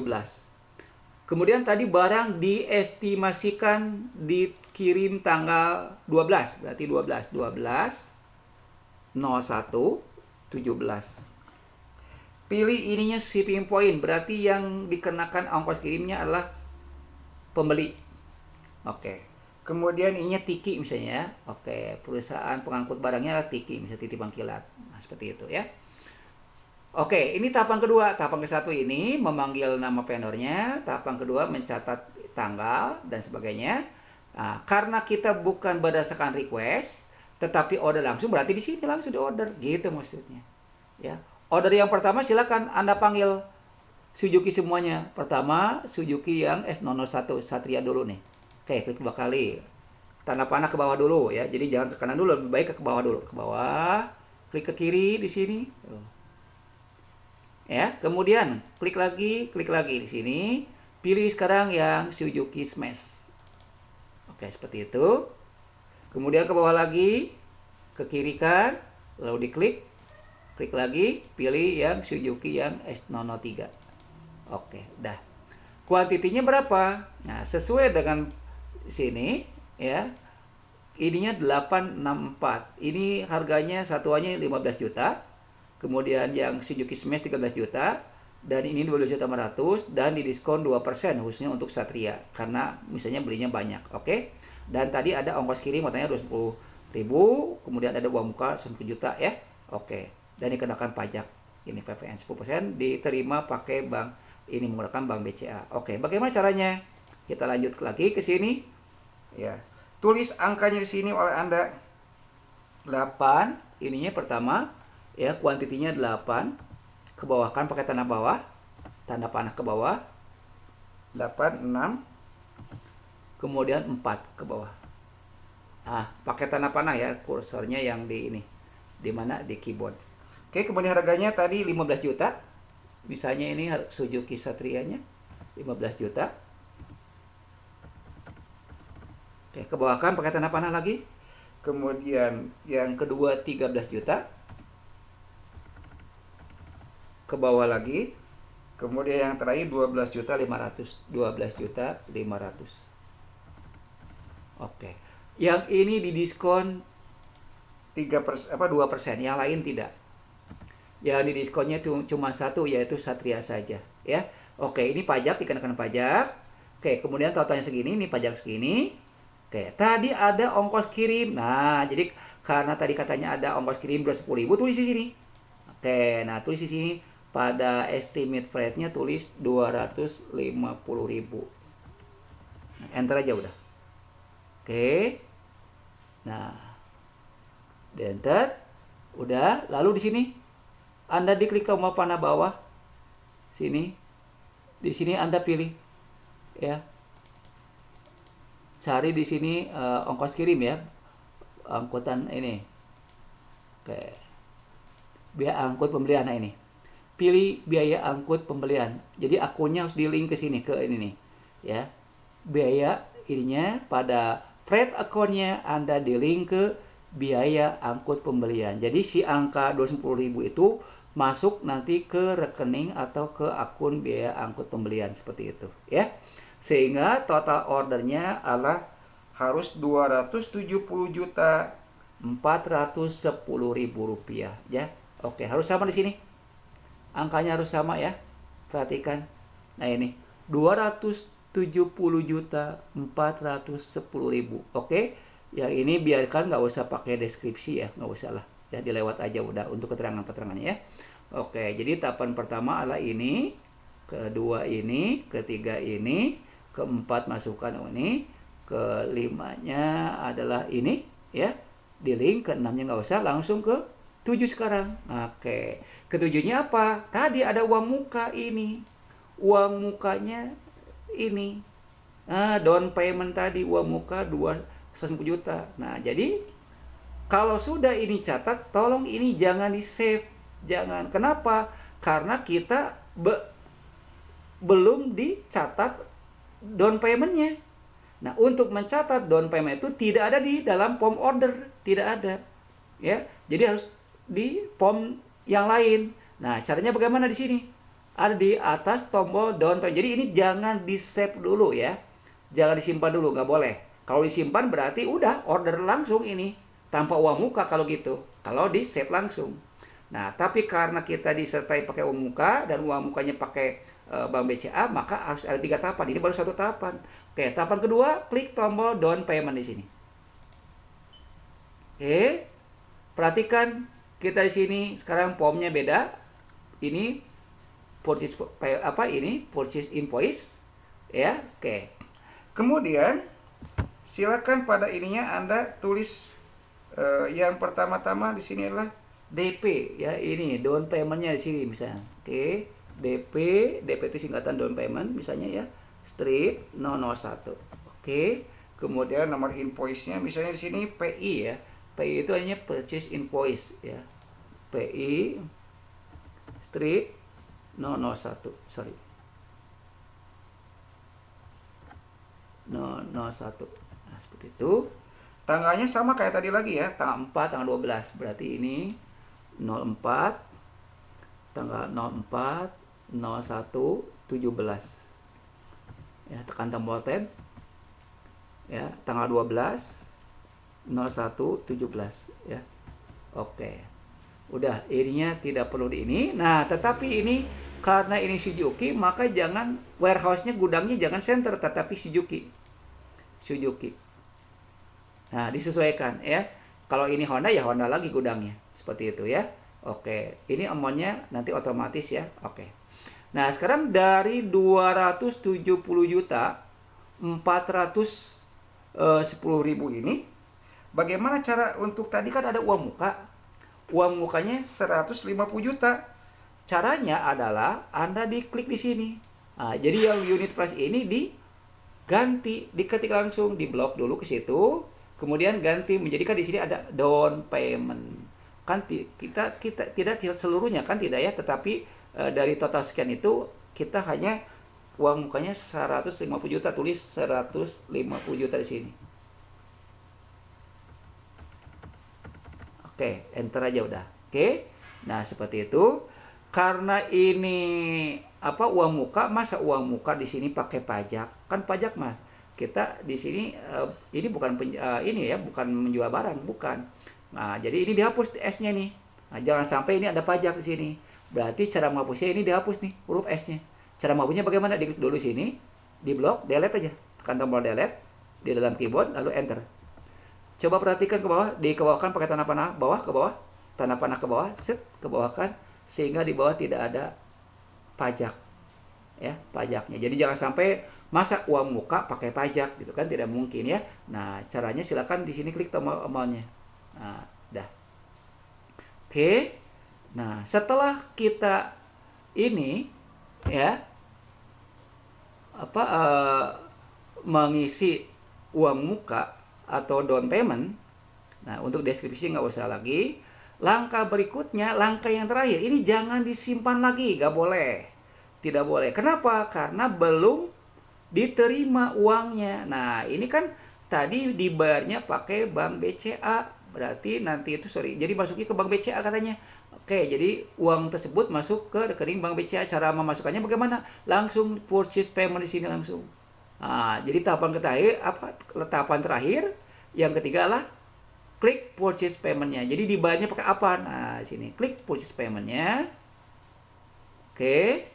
Speaker 1: Kemudian tadi barang diestimasikan dikirim tanggal 12, berarti 12 01 17. Pilih ininya shipping point, berarti yang dikenakan ongkos kirimnya adalah pembeli. Oke. Kemudian ininya Tiki misalnya ya. Oke, perusahaan pengangkut barangnya adalah Tiki, misalnya Titipang Kilat. Nah, seperti itu ya. Oke, ini tahapan kedua. Tahapan ke-1 ini memanggil nama vendornya, tahapan kedua mencatat tanggal dan sebagainya. Nah, karena kita bukan berdasarkan request, tetapi order langsung, berarti di sini langsung di order, gitu maksudnya. Ya. Order yang pertama silakan Anda panggil Suzuki semuanya. Pertama, Suzuki yang S001 Satria dulu nih. Oke, klik 2 kali. Tanda panah ke bawah dulu ya. Jadi jangan ke kanan dulu, lebih baik ke bawah dulu. Ke bawah, klik ke kiri di sini. Ya, kemudian klik lagi di sini. Pilih sekarang yang Suzuki Smash. Oke, seperti itu. Kemudian ke bawah lagi, ke kiri kan, lalu diklik. Klik lagi, pilih yang Suzuki yang S003. Oke, dah. Kuantitinya berapa? Nah, sesuai dengan sini ya, ininya 864, ini harganya satuannya 15 juta, kemudian yang Suzuki Smash 13 juta, dan ini 12.500.000 dan didiskon 2% khususnya untuk Satria karena misalnya belinya banyak. Oke, dan tadi ada ongkos kirim katanya 210.000, kemudian ada uang muka 1 juta ya. Oke, dan dikenakan pajak ini PPN 10%, diterima pakai bank ini menggunakan bank BCA. Oke, bagaimana caranya? Kita lanjut lagi ke sini. Ya. Tulis angkanya di sini oleh Anda. 8, ininya pertama, ya, kuantitinya 8. Ke bawah kan pakai tanda bawah, tanda panah ke bawah. 8, 6. Kemudian 4 ke bawah. Ah, pakai tanda panah ya, kursornya yang di ini. Di mana? Di keyboard. Oke, kemudian harganya tadi 15 juta. Misalnya ini Suzuki Satrianya 15 juta. Oke, ke bawah kan pakai tanda panah lagi. Kemudian yang kedua 13 juta. Ke bawah lagi. Kemudian yang terakhir 12.500.000. 12.500.000. Oke. Yang ini didiskon 2%, yang lain tidak. Yang didiskonnya cuma satu, yaitu Satria saja ya. Oke, ini pajak, dikenakan pajak. Oke, kemudian totalnya segini, ini pajak segini. Oke, tadi ada ongkos kirim. Nah, jadi karena tadi katanya ada ongkos kirim 10.000, tulis di sini. Oke, nah tulis di sini pada estimate freight-nya tulis 250.000. Nah, enter aja udah. Oke. Nah, enter. Udah, lalu di sini Anda diklik tombol panah bawah. Sini. Di sini Anda pilih ya. Cari di sini ongkos kirim ya, angkutan ini. Oke, biaya angkut pembelian. Nah, ini pilih biaya angkut pembelian, jadi akunnya harus di link ke sini, ke ini nih ya. Biaya ininya pada freight akunnya Anda di link ke biaya angkut pembelian. Jadi si angka 210.000 itu masuk nanti ke rekening atau ke akun biaya angkut pembelian seperti itu ya. Sehingga total ordernya adalah harus 270.410.000 rupiah ya. Oke, harus sama di sini. Angkanya harus sama ya. Perhatikan. Nah, ini 270 70.410.000. Oke, yang ini biarkan, nggak usah pakai deskripsi ya, nggak usah lah ya, dilewat aja udah untuk keterangan-keterangannya ya. Oke, jadi tahapan pertama adalah ini, kedua ini, ketiga ini, keempat masukkan ini, kelimanya adalah ini ya, di link, keenamnya nggak usah, langsung ke 7 sekarang. Oke, ketujuhnya apa? Tadi ada uang muka ini, uang mukanya ini, down payment tadi uang muka 250 juta. Nah, jadi kalau sudah ini catat, tolong ini jangan di save, jangan. Kenapa? Karena kita belum dicatat down paymentnya. Nah, untuk mencatat down payment itu tidak ada di dalam form order, tidak ada ya, jadi harus di form yang lain. Nah, caranya bagaimana? Di sini ada di atas tombol down payment. Jadi ini jangan di save dulu ya, jangan disimpan dulu, nggak boleh. Kalau disimpan berarti udah order langsung ini tanpa uang muka kalau gitu, kalau di save langsung. Nah, tapi karena kita disertai pakai uang muka dan uang mukanya pakai Bank BCA, maka harus ada 3 tahapan. Ini baru 1 tahapan. Oke, tahapan kedua, klik tombol down payment di sini. Oke, perhatikan kita di sini sekarang formnya beda. Ini purchase purchase invoice ya. Oke. Kemudian silakan pada ininya Anda tulis yang pertama-tama di sini adalah DP ya, ini down paymentnya di sini misalnya. Oke, DP itu singkatan down payment misalnya ya, strip 001. Oke, kemudian nomor invoice-nya misalnya di sini PI ya. PI itu hanya purchase invoice ya. PI strip 001, sorry. 001. Nah, seperti itu. Tanggalnya sama kayak tadi lagi ya, tanggal 4, tanggal 12. Berarti ini 04, tanggal 04, 01, 17. Ya, tekan tombol tab. Ya, tanggal 12, 01, 17 ya. Oke. Udah, ininya tidak perlu di ini. Nah, tetapi ini karena ini Suzuki, maka jangan warehouse-nya, gudangnya jangan center, tetapi Suzuki. Nah, disesuaikan ya. Kalau ini Honda ya Honda lagi gudangnya. Seperti itu ya. Oke, ini amount-nya nanti otomatis ya. Oke. Nah, sekarang dari 270 juta 410.000 ini, bagaimana cara untuk tadi kan ada uang muka. Uang mukanya 150 juta. Caranya adalah Anda diklik di sini. Nah, jadi yang unit price ini diganti, diketik langsung, diblok dulu ke situ, kemudian ganti menjadikan di sini ada down payment. Kan kita tidak seluruhnya kan tidak ya, tetapi dari total sekian itu kita hanya uang mukanya 150 juta, tulis 150 juta di sini. Oke, enter aja udah. Oke. Nah, seperti itu. Karena ini uang muka, masa uang muka di sini pakai pajak? Kan pajak, Mas. Kita di sini ini bukan ini ya, bukan menjual barang, bukan. Nah, jadi ini dihapus S-nya nih. Nah, jangan sampai ini ada pajak di sini. Berarti cara menghapusnya ini dihapus nih, huruf S-nya. Cara menghapusnya bagaimana? Diklik dulu sini, di blok, delete aja. Tekan tombol delete di dalam keyboard, lalu enter. Coba perhatikan ke bawah, dikebawahkan pakai tanda panah bawah ke bawah, tanda panah ke bawah, set ke bawah kan, sehingga di bawah tidak ada pajak. Ya, pajaknya. Jadi jangan sampai masa uang muka pakai pajak gitu kan, tidak mungkin ya. Nah, caranya silakan di sini klik tombol amount-nya. Nah, dah. Oke. Nah, setelah kita ini ya mengisi uang muka atau down payment. Nah, untuk deskripsi nggak usah lagi. Langkah berikutnya, langkah yang terakhir, ini jangan disimpan lagi, nggak boleh. Tidak boleh. Kenapa? Karena belum diterima uangnya. Nah, ini kan tadi dibayarnya pakai Bank BCA. Berarti nanti itu, jadi masuknya ke Bank BCA katanya. Oke, jadi uang tersebut masuk ke rekening Bank BCA. Cara memasukkannya bagaimana? Langsung purchase payment di sini langsung. Nah, jadi tahapan terakhir, yang ketiga adalah klik purchase payment-nya. Jadi dibayarnya pakai apa? Nah, sini klik purchase payment-nya. Oke.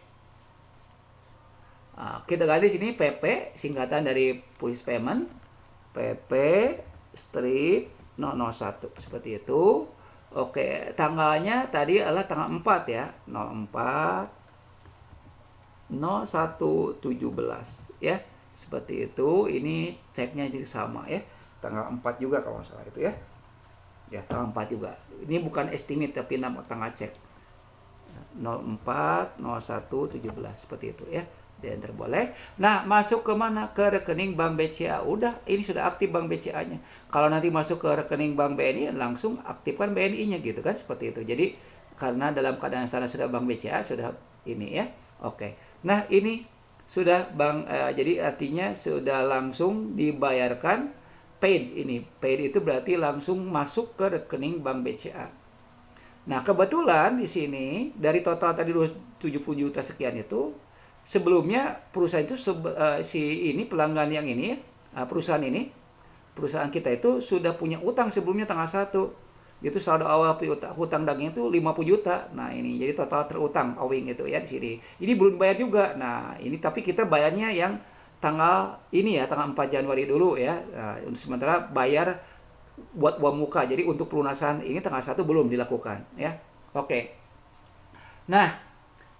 Speaker 1: Kita ganti sini PP, singkatan dari Purchase Payment, PP strip 001 seperti itu. Oke, tanggalnya tadi adalah tanggal 4 ya, 04 0117 ya. Seperti itu. Ini ceknya juga sama ya. Tanggal 4 juga kalau nggak salah itu ya. Ya, tanggal 4 juga. Ini bukan estimate tapi nama tanggal cek. 04 01 17 seperti itu ya. Di enter boleh. Nah, masuk ke mana? Ke rekening bank BCA. Udah, ini sudah aktif bank BCA-nya. Kalau nanti masuk ke rekening bank BNI, langsung aktifkan BNI-nya gitu kan, seperti itu. Jadi karena dalam keadaan sana sudah bank BCA, sudah ini ya. Oke. Nah, ini sudah bank, jadi artinya sudah langsung dibayarkan paid ini. Paid itu berarti langsung masuk ke rekening bank BCA. Nah, kebetulan di sini dari total tadi 70 juta sekian itu, sebelumnya perusahaan itu si ini pelanggan yang ini perusahaan kita itu sudah punya utang sebelumnya tanggal 1. Itu saldo awal hutang daging itu 50 juta. Nah, ini jadi total terutang owing itu ya di sini. Ini belum bayar juga. Nah, ini tapi kita bayarnya yang tanggal ini ya, tanggal 4 Januari dulu ya. Nah, untuk sementara bayar buat uang muka. Jadi untuk pelunasan ini tanggal 1 belum dilakukan ya. Oke. Nah,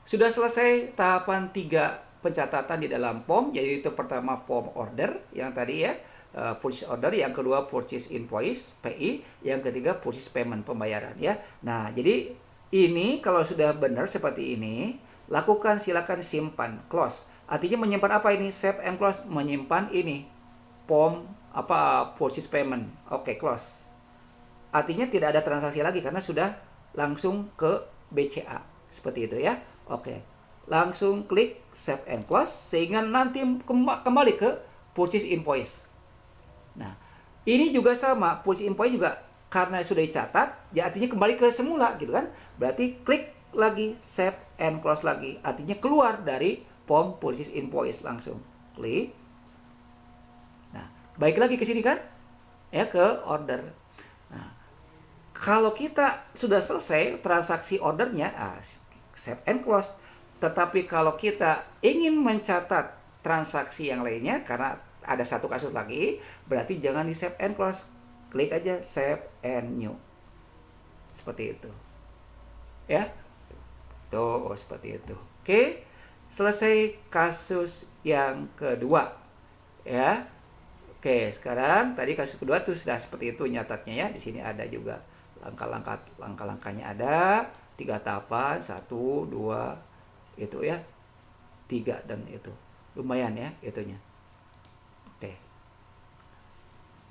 Speaker 1: sudah selesai tahapan 3 pencatatan di dalam POM. Jadi itu pertama POM order yang tadi ya, purchase order, yang kedua purchase invoice PI, yang ketiga purchase payment pembayaran ya. Nah, jadi ini kalau sudah benar seperti ini, lakukan, silakan simpan, close. Artinya menyimpan apa ini? Save and close, menyimpan ini POM purchase payment. Oke, close. Artinya tidak ada transaksi lagi karena sudah langsung ke BCA. Seperti itu ya. Oke. Langsung klik save and close sehingga nanti kembali ke purchase invoice. Nah, ini juga sama, purchase invoice juga karena sudah dicatat, ya artinya kembali ke semula gitu kan. Berarti klik lagi save and close lagi. Artinya keluar dari POM purchase invoice langsung. Klik. Nah, balik lagi ke sini kan? Ya, ke order. Nah, kalau kita sudah selesai transaksi ordernya, save and close. Tetapi kalau kita ingin mencatat transaksi yang lainnya, karena ada satu kasus lagi, berarti jangan di save and close. Klik aja save and new. Seperti itu. Ya. Tuh, seperti itu. Oke. Selesai kasus yang kedua. Ya. Oke, sekarang tadi kasus kedua tuh sudah seperti itu nyatatnya ya. Di sini ada juga langkah-langkahnya ada. 3 tahapan, 1, 2, itu ya, 3 dan itu lumayan ya itunya. Oke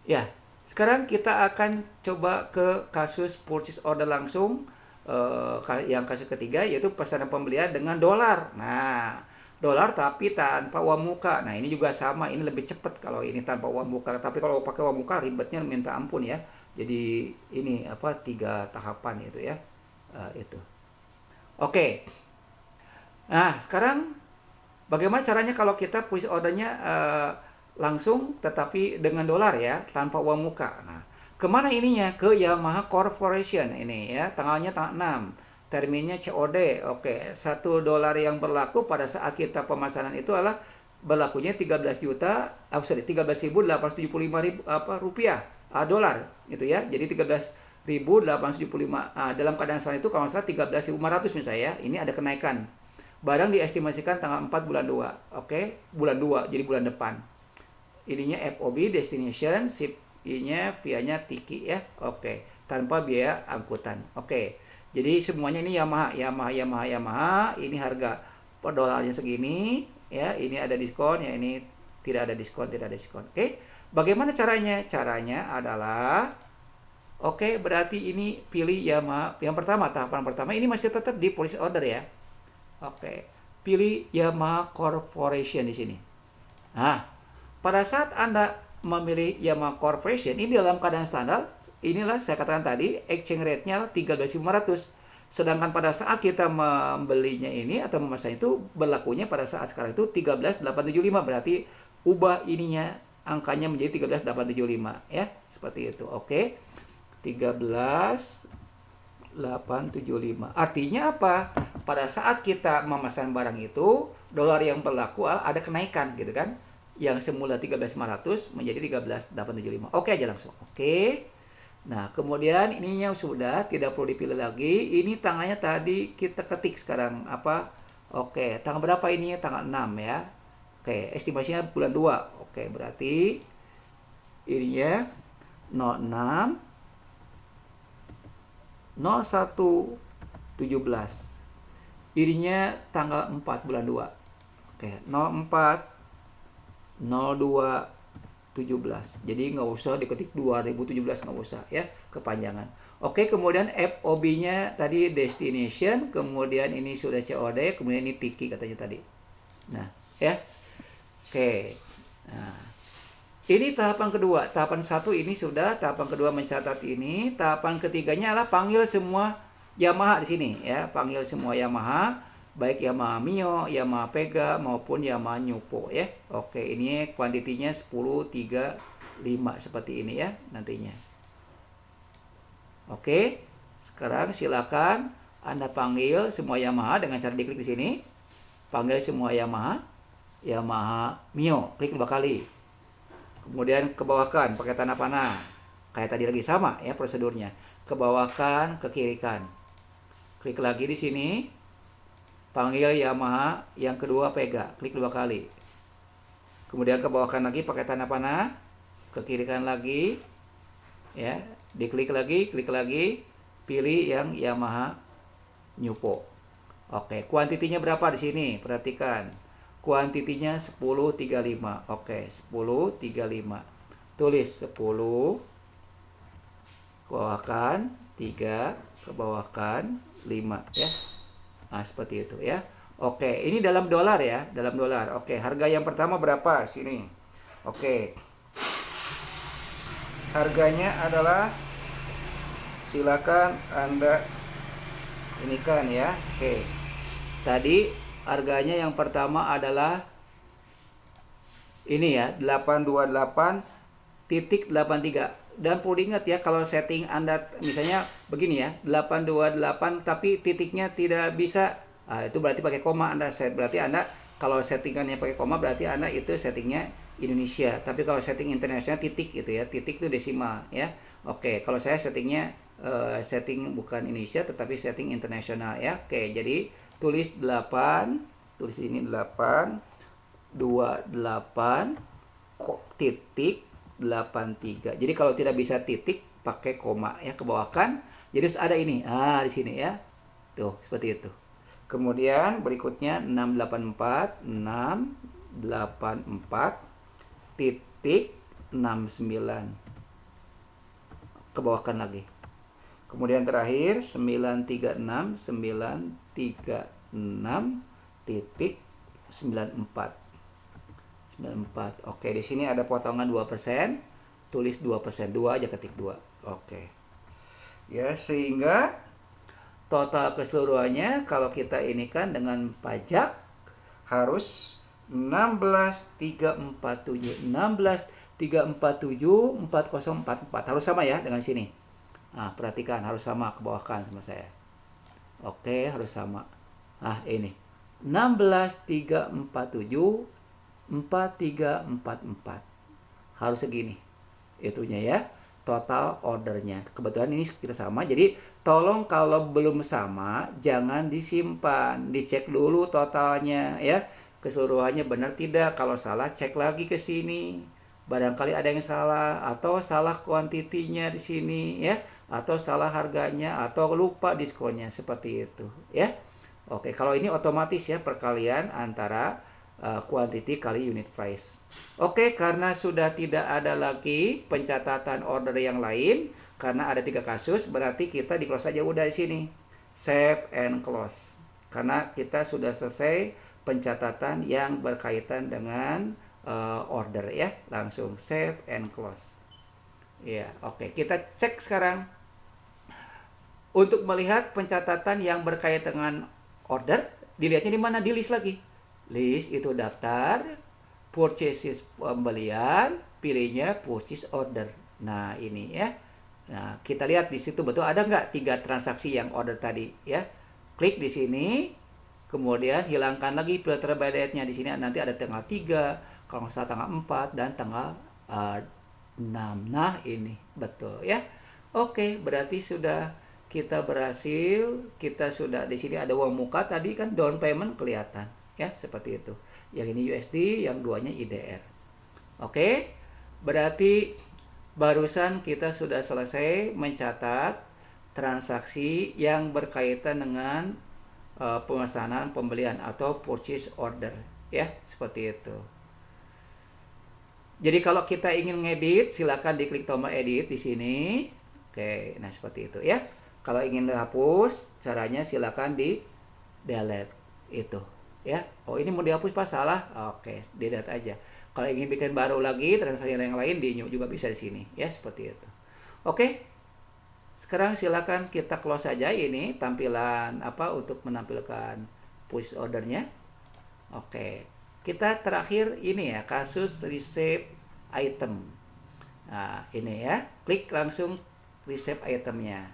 Speaker 1: ya, sekarang kita akan coba ke kasus purchase order langsung, yang kasus ketiga, yaitu pesanan pembelian dengan dolar. Nah, dolar tapi tanpa uang muka. Nah, ini juga sama, ini lebih cepat kalau ini tanpa uang muka, tapi kalau pakai uang muka ribetnya minta ampun ya. Jadi ini 3 tahapan itu ya. Itu. Oke. Nah, sekarang bagaimana caranya kalau kita purchase ordernya langsung tetapi dengan dolar ya, tanpa uang muka. Nah, kemana ininya? Ke Yamaha Corporation ini ya, tanggalnya tanggal 6. Terminnya COD. Oke, $1 yang berlaku pada saat kita pemesanan itu adalah berlakunya 13.875.000 rupiah, dolar gitu ya. Jadi 13.875. Dalam keadaan saat itu kalau salah 13.500 misalnya ya. Ini ada kenaikan. Barang diestimasikan tanggal 4 bulan 2. Oke, bulan 2 jadi bulan depan. Ininya FOB destination, ship-nya via-nya Tiki ya. Oke, tanpa biaya angkutan. Oke. Jadi semuanya ini Yamaha. Ini harga per dolarnya segini ya. Ini ada diskon ya, ini tidak ada diskon. Oke. Bagaimana caranya? Caranya adalah oke, berarti ini pilih Yamaha. Yang pertama, tahapan pertama ini masih tetap di purchase order ya. Oke, pilih Yamaha Corporation di sini. Nah, pada saat Anda memilih Yamaha Corporation, ini dalam keadaan standar, inilah saya katakan tadi, exchange rate-nya 13.500. Sedangkan pada saat kita membelinya ini atau memesan itu berlakunya pada saat sekarang itu 13.875. Berarti ubah ininya angkanya menjadi 13.875 ya. Seperti itu. Oke. 13.875. Artinya apa? Pada saat kita memesan barang itu dolar yang berlaku ada kenaikan gitu kan. Yang semula 13.500 menjadi 13.875. Oke aja langsung. Oke. Nah, kemudian ininya sudah tidak perlu dipilih lagi. Ini tanggalnya tadi kita ketik sekarang apa? Oke, tanggal berapa ini? Tanggal 6 ya. Oke, estimasinya bulan 2. Oke, berarti ininya 06 01 17. Ininya tanggal 4 bulan 2. Oke, 04 02 17. Jadi nggak usah diketik 2017, nggak usah ya, kepanjangan. Oke, kemudian FOB-nya tadi destination, kemudian ini sudah COD, kemudian ini tiki katanya tadi. Nah, ya. Oke. Nah, ini tahapan kedua. Tahapan 1 ini sudah, tahapan kedua mencatat ini, tahapan ketiganya adalah panggil semua Yamaha di sini ya, panggil semua Yamaha, baik Yamaha Mio, Yamaha Pega maupun Yamaha Nyupo ya. Oke, ini kuantitinya 10, 3, 5 seperti ini ya nantinya. Oke, sekarang silakan Anda panggil semua Yamaha dengan cara diklik di sini. Panggil semua Yamaha, Yamaha Mio, klik 2 kali. Kemudian ke bawahkan pakai tanda panah. Kayak tadi lagi sama ya prosedurnya. Ke bawahkan, ke kirikan. Klik lagi di sini. Panggil Yamaha, yang kedua Pega, klik 2 kali. Kemudian ke bawahkan lagi pakai tanda panah, ke kirikan lagi, ya, diklik lagi, klik lagi, pilih yang Yamaha Nyupo. Oke, kuantitinya berapa di sini? Perhatikan, kuantitinya 1035. Oke, 1035. Tulis 10, ke bawahkan 3, ke bawahkan 5 ya. Nah, seperti itu ya. Oke, ini dalam dolar ya, dalam dolar. Oke, harga yang pertama berapa? Sini. Oke. Harganya adalah, silakan Anda ini kan ya. Oke. Tadi harganya yang pertama adalah ini ya, 828.83. Dan perlu diingat ya, kalau setting Anda misalnya begini ya, 828 tapi titiknya tidak bisa, itu berarti pakai koma Anda set. Berarti Anda kalau settingannya pakai koma berarti Anda itu settingnya Indonesia. Tapi kalau setting internasional titik itu ya, titik itu desimal ya. Oke, kalau saya settingnya setting bukan Indonesia tetapi setting internasional ya. Oke, jadi tulis 8, tulis ini 828 titik 83. Jadi kalau tidak bisa titik pakai koma ya, ke bawah kan. Jadi harus ada ini. Di sini ya. Tuh, seperti itu. Kemudian berikutnya 684 titik 69. Ke bawahkan lagi. Kemudian terakhir 936 titik 94. Oke, di sini ada potongan 2%. Tulis 2%, 2 aja, ketik 2. Oke. Ya, sehingga total keseluruhannya kalau kita ini kan dengan pajak harus 16.347 4044 harus sama ya dengan sini. Nah, perhatikan harus sama, ke bawahkan sama saya. Oke, harus sama. Nah, ini 16.347 4344 harus segini itunya ya, total ordernya. Kebetulan ini kita sama, jadi tolong kalau belum sama jangan disimpan, dicek dulu totalnya ya, keseluruhannya benar tidak. Kalau salah cek lagi ke sini, barangkali ada yang salah, atau salah kuantitinya di sini ya, atau salah harganya, atau lupa diskonnya, seperti itu ya. Oke, kalau ini otomatis ya, perkalian antara quantity kali unit price. Oke, karena sudah tidak ada lagi pencatatan order yang lain, karena ada 3 kasus, berarti kita di close aja udah di sini. Save and close. Karena kita sudah selesai pencatatan yang berkaitan dengan order ya. Langsung save and close. Ya, oke. Kita cek sekarang. Untuk melihat pencatatan yang berkaitan dengan order, dilihatnya di mana? Di list lagi. List itu daftar, purchases pembelian, pilihnya purchase order. Nah, ini ya. Nah, kita lihat di situ betul ada nggak 3 transaksi yang order tadi ya. Klik di sini, Kemudian hilangkan lagi filter by date-nya. Di sini nanti ada tanggal 3, kalau nggak salah tanggal 4 dan tanggal 6. Nah, ini betul ya. Oke, berarti sudah kita berhasil. Kita sudah di sini ada uang muka tadi kan, down payment kelihatan ya, seperti itu. Yang ini USD, yang duanya IDR. Oke. Berarti barusan kita sudah selesai mencatat transaksi yang berkaitan dengan pemesanan pembelian atau purchase order ya, seperti itu. Jadi kalau kita ingin ngedit, silakan diklik tombol edit di sini. Oke, nah seperti itu ya. Kalau ingin dihapus, caranya silakan di delete itu ya. Oh, ini mau dihapus pas salah? Oke, delete aja. Kalau ingin bikin baru lagi transaksi yang lain, di new juga bisa di sini ya, seperti itu. Oke. Sekarang silakan kita close saja ini tampilan untuk menampilkan push ordernya. Oke. Kita terakhir ini ya, kasus receive item. Nah, ini ya. Klik langsung receive itemnya.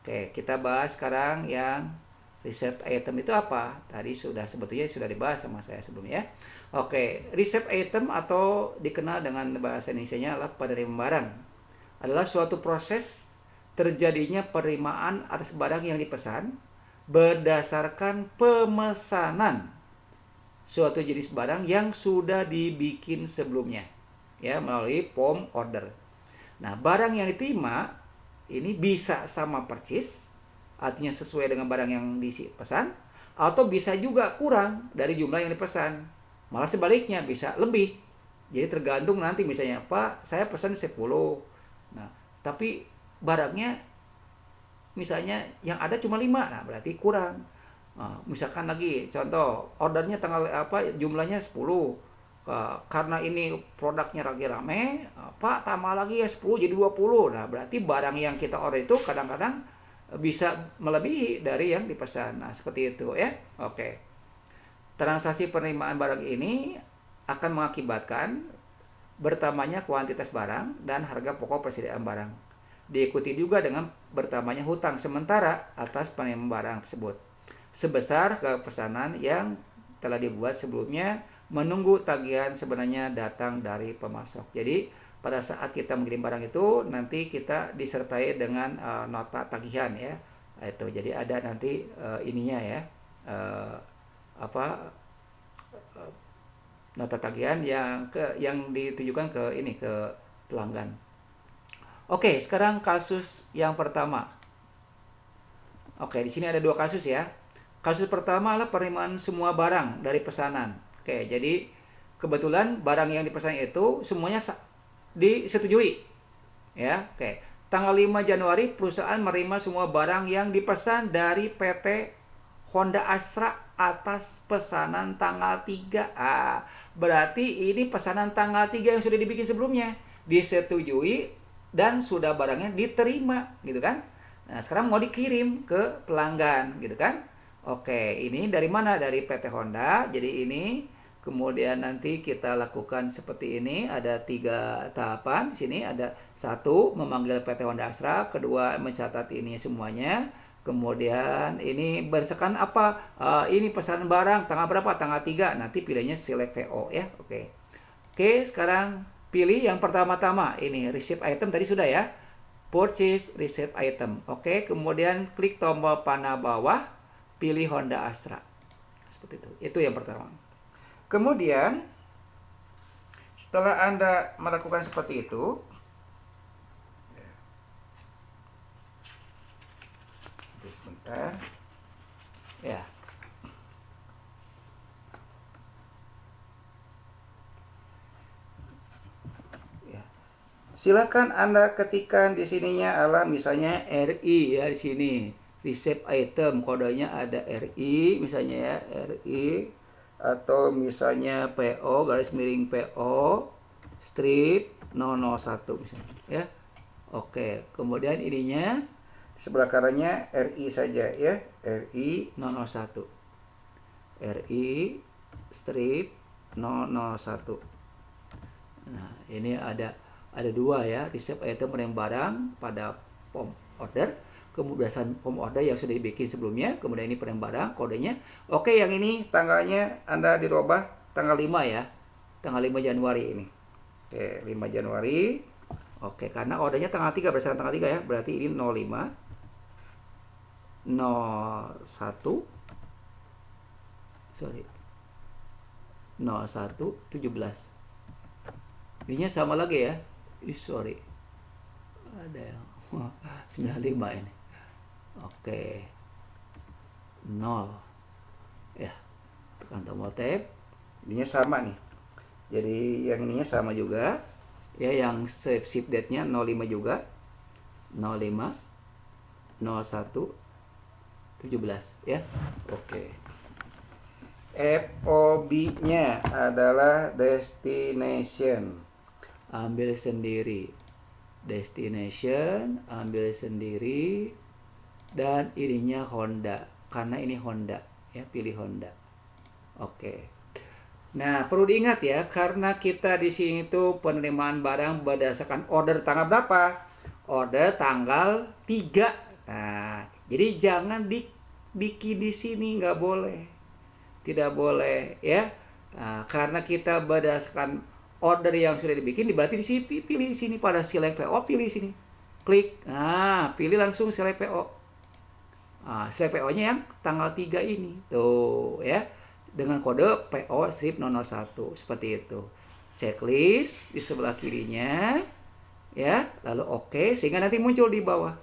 Speaker 1: Oke, kita bahas sekarang yang receive item itu apa? Tadi sebetulnya sudah dibahas sama saya sebelumnya. Oke, receive item atau dikenal dengan bahasa Indonesianya adalah penerimaan barang. Adalah suatu proses terjadinya penerimaan atas barang yang dipesan berdasarkan pemesanan suatu jenis barang yang sudah dibikin sebelumnya ya, melalui form order. Nah, barang yang diterima ini bisa sama persis, artinya sesuai dengan barang yang dipesan, atau bisa juga kurang dari jumlah yang dipesan. Malah sebaliknya bisa lebih. Jadi tergantung nanti, misalnya Pak, saya pesan 10. Nah, tapi barangnya misalnya yang ada cuma 5, nah berarti kurang. Nah, misalkan lagi contoh ordernya jumlahnya 10. Karena ini produknya lagi rame, Pak tambah lagi ya 10 jadi 20. Nah, berarti barang yang kita order itu kadang-kadang bisa melebihi dari yang dipesan. Nah, seperti itu ya. Oke. Transaksi penerimaan barang ini akan mengakibatkan bertambahnya kuantitas barang dan harga pokok persediaan barang. Diikuti juga dengan bertambahnya hutang sementara atas penerimaan barang tersebut sebesar kepesanan yang telah dibuat sebelumnya menunggu tagihan sebenarnya datang dari pemasok. Jadi pada saat kita mengirim barang itu nanti kita disertai dengan nota tagihan ya. Itu jadi ada nanti ininya ya. Nota tagihan yang ditujukan ke pelanggan. Oke, sekarang kasus yang pertama. Oke, di sini ada 2 kasus ya. Kasus pertama adalah penerimaan semua barang dari pesanan. Oke, jadi kebetulan barang yang dipesan itu semuanya disetujui. Ya, oke. Tanggal 5 Januari perusahaan menerima semua barang yang dipesan dari PT Honda Astra atas pesanan tanggal 3. Berarti ini pesanan tanggal 3 yang sudah dibikin sebelumnya disetujui dan sudah barangnya diterima, gitu kan? Nah, sekarang mau dikirim ke pelanggan, gitu kan? Oke, ini dari mana? Dari PT Honda. Jadi ini kemudian nanti kita lakukan seperti ini. Ada 3 tahapan. Di sini ada 1 memanggil PT Honda Astra, kedua mencatat ini semuanya. Kemudian ini berdasarkan apa? Ini pesanan barang tanggal berapa? Tanggal 3. Nanti pilihnya select VO ya. Oke. Oke, sekarang pilih yang pertama-tama. Ini receive item tadi sudah ya. Purchase receive item. Oke, kemudian klik tombol panah bawah, pilih Honda Astra. Seperti itu. Itu yang pertama. Kemudian setelah Anda melakukan seperti itu, sebentar. Ya. Silakan Anda ketikkan di sininya adalah misalnya RI ya, di sini. Receive item kodenya ada RI misalnya ya, RI, atau misalnya PO garis miring PO strip 001 misalnya ya. Oke, kemudian ininya sebelah kanannya RI saja ya, RI 001. RI strip 001. Nah, ini ada 2 ya, receive item yang barang pada form order. kemudian form order yang sudah dibikin sebelumnya, kemudian ini penerimaan barang, kodenya. Oke, yang ini tanggalnya Anda dirubah tanggal 5 ya. Tanggal 5 Januari ini. Oke, 5 Januari. Oke, karena ordernya tanggal 3 berdasarkan tanggal 3 ya. Berarti ini 05 01 sorry 01/17. Ininya sama lagi ya. Sorry. Ada yang 95 ini. Oke. 0. Ya. Tekan tombol tab. Ininya sama nih. Jadi yang ininya sama juga. Ya, yang save ship date-nya 05 juga. 05 01 17 ya. Oke. FOB-nya adalah destination. Ambil sendiri. Destination, ambil sendiri. Dan ininya Honda. Karena ini Honda ya, pilih Honda. Oke. Nah, perlu diingat ya, karena kita di sini tuh penerimaan barang berdasarkan order tanggal berapa? Order tanggal 3. Nah, jadi jangan dibikin di sini, nggak boleh. Tidak boleh ya. Nah, karena kita berdasarkan order yang sudah dibikin, berarti di sini pilih di sini pada select PO, pilih di sini. Klik. Nah, pilih langsung select PO. Nah, select PO-nya yang tanggal 3 ini. Tuh ya. Dengan kode PO strip 001 seperti itu. Checklist di sebelah kirinya ya, lalu oke, sehingga nanti muncul di bawah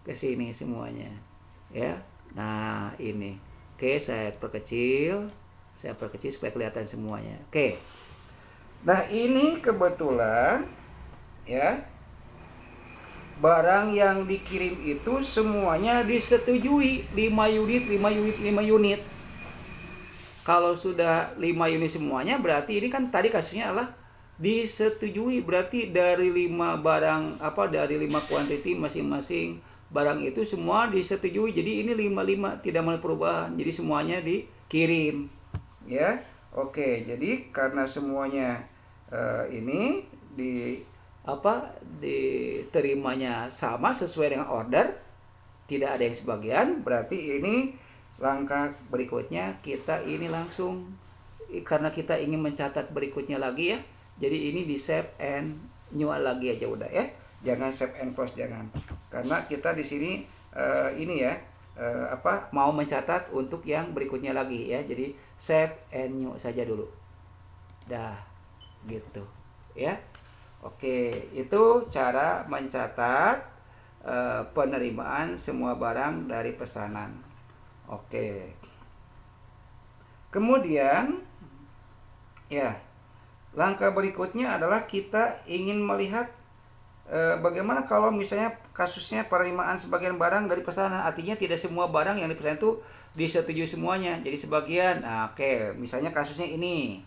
Speaker 1: ke sini semuanya ya. Nah, ini. Oke, saya perkecil supaya kelihatan semuanya. Oke. Nah, ini kebetulan ya, barang yang dikirim itu semuanya disetujui 5 unit. Kalau sudah 5 unit semuanya, berarti ini kan tadi kasusnya adalah disetujui, berarti dari 5 barang dari 5 quantity masing-masing barang itu semua disetujui. Jadi ini 5 tidak ada perubahan. Jadi semuanya dikirim. Ya. Oke, jadi karena semuanya ini diterimanya sama sesuai dengan order, tidak ada yang sebagian, berarti ini langkah berikutnya kita ini langsung, karena kita ingin mencatat berikutnya lagi ya, jadi ini di save and new lagi aja udah ya, jangan save and close, jangan, karena kita di sini ini ya mau mencatat untuk yang berikutnya lagi ya, jadi save and new saja dulu, dah gitu ya. Oke, itu cara mencatat penerimaan semua barang dari pesanan. Oke. Kemudian ya, langkah berikutnya adalah kita ingin melihat bagaimana kalau misalnya kasusnya penerimaan sebagian barang dari pesanan, artinya tidak semua barang yang dipesan itu disetujui semuanya, jadi sebagian. Nah, oke, misalnya kasusnya ini.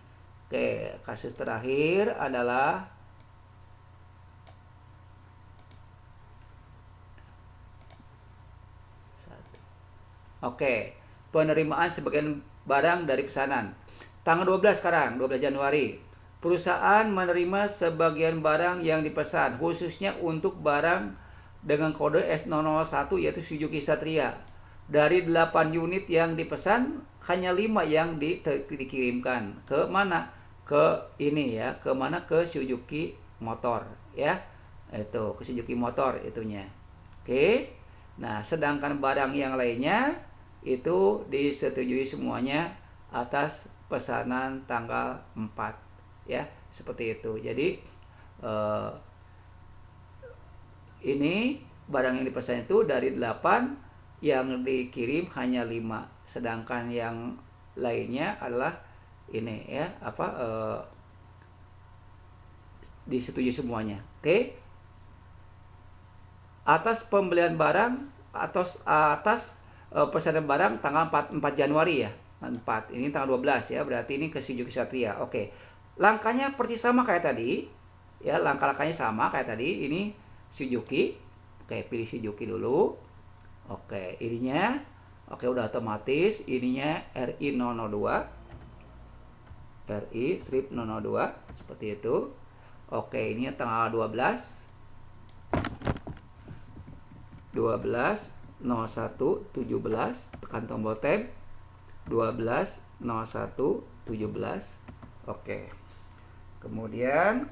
Speaker 1: Oke, kasus terakhir adalah penerimaan sebagian barang dari pesanan. Tanggal 12 sekarang, 12 Januari. Perusahaan menerima sebagian barang yang dipesan, khususnya untuk barang dengan kode S001 yaitu Suzuki Satria. Dari 8 unit yang dipesan, hanya 5 yang dikirimkan. Ke mana? Ke ini ya, ke mana? Ke Suzuki Motor ya. Itu, ke Suzuki Motor itunya. Oke. Nah, sedangkan barang yang lainnya itu disetujui semuanya atas pesanan tanggal 4 ya, seperti itu. Jadi ini barang yang dipesan itu dari 8, yang dikirim hanya 5, sedangkan yang lainnya adalah ini ya, disetujui semuanya. Oke. Atas pembelian barang atas pesanan barang tanggal 4 Januari ya. 4. Ini tanggal 12 ya, berarti ini ke Suzuki Satria. Oke. Langkahnya persis sama kayak tadi. Ya, langkah-langkahnya sama kayak tadi. Ini Suzuki. Oke, pilih Suzuki dulu. Oke, ininya oke, udah otomatis. Ininya RI 002. RI strip 002 seperti itu. Oke, ini tanggal 12 0117, tekan tombol tab. 12 01 17. Oke. Kemudian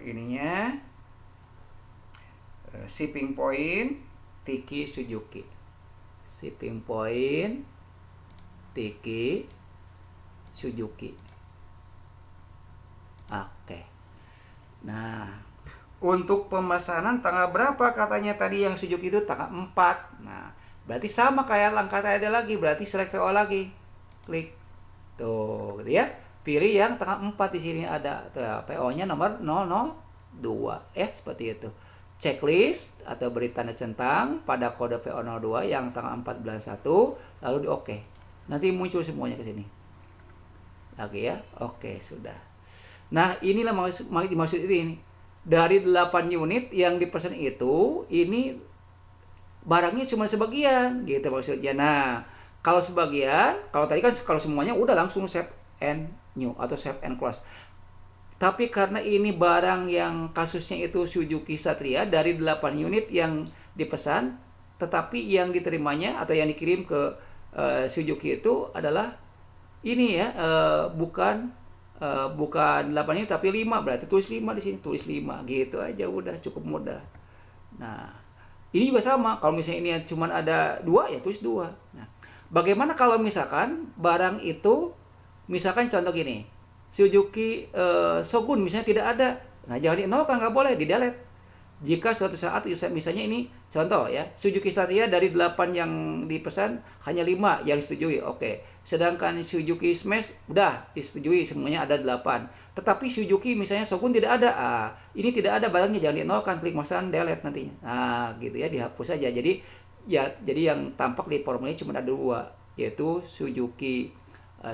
Speaker 1: ininya shipping point Tiki Suzuki. Shipping point Tiki Suzuki. Oke. Nah, untuk pemesanan tanggal berapa katanya tadi yang Suzuki itu tanggal 4. Nah, berarti sama kayak langkah tadi lagi, berarti select PO lagi. Klik. Tuh, gitu ya. Pilih yang tanggal 4 di sini ada PO-nya nomor 002 ya, seperti itu. Checklist atau beri tanda centang pada kode PO02 yang tanggal 4 bulan 1, lalu di oke. Nanti muncul semuanya ke sini. Lagi ya. Oke, sudah. Nah, inilah maksud ini. Dari 8 unit yang dipesan itu, ini barangnya cuma sebagian, gitu maksudnya. Nah, kalau sebagian, kalau tadi kan kalau semuanya udah langsung save and new atau save and close. Tapi karena ini barang yang kasusnya itu Suzuki Satria, dari 8 unit yang dipesan, tetapi yang diterimanya atau yang dikirim ke Suzuki itu adalah ini ya, bukan 8 ini tapi 5, berarti tulis 5 di sini, tulis 5 gitu aja, udah cukup mudah. Nah, ini juga sama, kalau misalnya ini cuma ada 2 ya tulis 2. Nah, bagaimana kalau misalkan barang itu misalkan contoh gini, Suzuki Shogun misalnya tidak ada. Nah, jangan di nol, kan nggak boleh, di delete. Jika suatu saat misalnya ini contoh ya, Suzuki Satria dari 8 yang dipesan hanya 5 yang disetujui. Oke. Sedangkan Suzuki Smash udah disetujui semuanya ada 8. Tetapi Suzuki misalnya Shogun tidak ada. Ini tidak ada barangnya, jangan dinolkan, klik masalah delete nantinya. Nah, gitu ya, dihapus saja. Jadi yang tampak di formulir cuma ada 2, yaitu Suzuki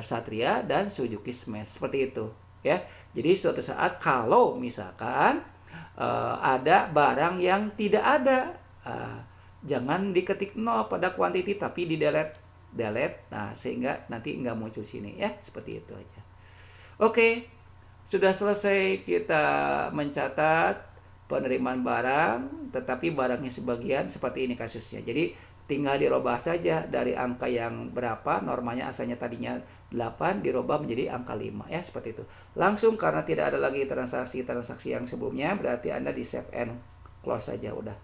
Speaker 1: Satria dan Suzuki Smash, seperti itu ya. Jadi suatu saat kalau misalkan ada barang yang tidak ada, jangan diketik 0 pada quantity tapi di delete. Nah, sehingga nanti nggak muncul sini ya, seperti itu aja. Oke, sudah selesai kita mencatat penerimaan barang, tetapi barangnya sebagian, seperti ini kasusnya. Jadi tinggal dirubah saja dari angka yang berapa, normanya asalnya tadinya 8 dirubah menjadi angka 5 ya, seperti itu. Langsung, karena tidak ada lagi transaksi yang sebelumnya, berarti Anda di save and close saja, udah.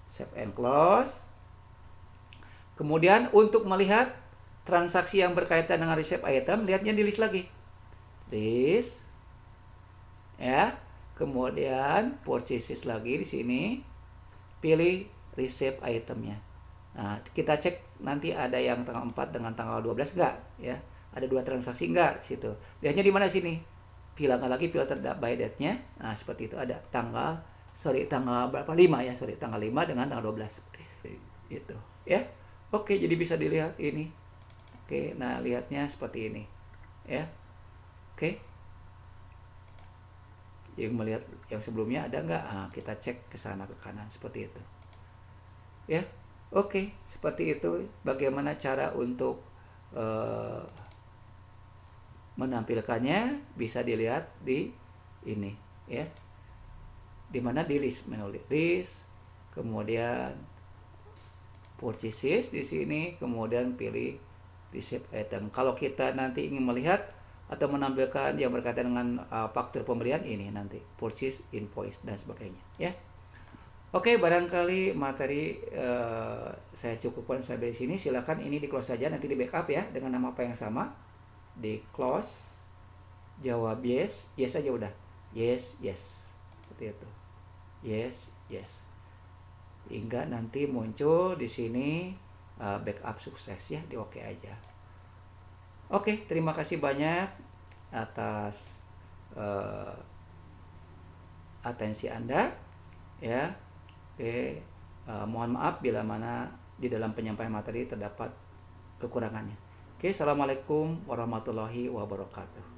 Speaker 1: Save and close. Kemudian untuk melihat transaksi yang berkaitan dengan receive item, lihatnya di list lagi. List. Ya. Kemudian purchases lagi di sini. Pilih receive itemnya. Nah, kita cek nanti ada yang tanggal 4 dengan tanggal 12 enggak ya. Ada 2 transaksi enggak di situ. Lihatnya di mana sini? Pilihkan lagi filter by date-nya. Nah, seperti itu ada tanggal berapa? 5 ya, tanggal 5 dengan tanggal 12. Itu, ya. Oke, jadi bisa dilihat ini. Oke, nah lihatnya seperti ini. Ya. Oke. Yang melihat yang sebelumnya ada enggak? Nah, kita cek ke sana ke kanan seperti itu. Ya. Oke, seperti itu bagaimana cara untuk menampilkannya, bisa dilihat di ini ya. Dimana di list, menu list, kemudian purchases di sini, kemudian pilih receive item. Kalau kita nanti ingin melihat atau menampilkan yang berkaitan dengan faktur pembelian, ini nanti purchase, invoice dan sebagainya ya. Oke, barangkali materi saya cukupkan sampai di sini. Silakan ini di close saja, nanti di backup ya dengan nama apa yang sama. Di close, jawab yes, yes aja udah. Yes, seperti itu. Yes. Hingga nanti muncul di sini backup sukses ya, di oke aja. Oke, terima kasih banyak atas atensi Anda ya. Oke, mohon maaf bila mana di dalam penyampaian materi terdapat kekurangannya. Oke, assalamualaikum warahmatullahi wabarakatuh.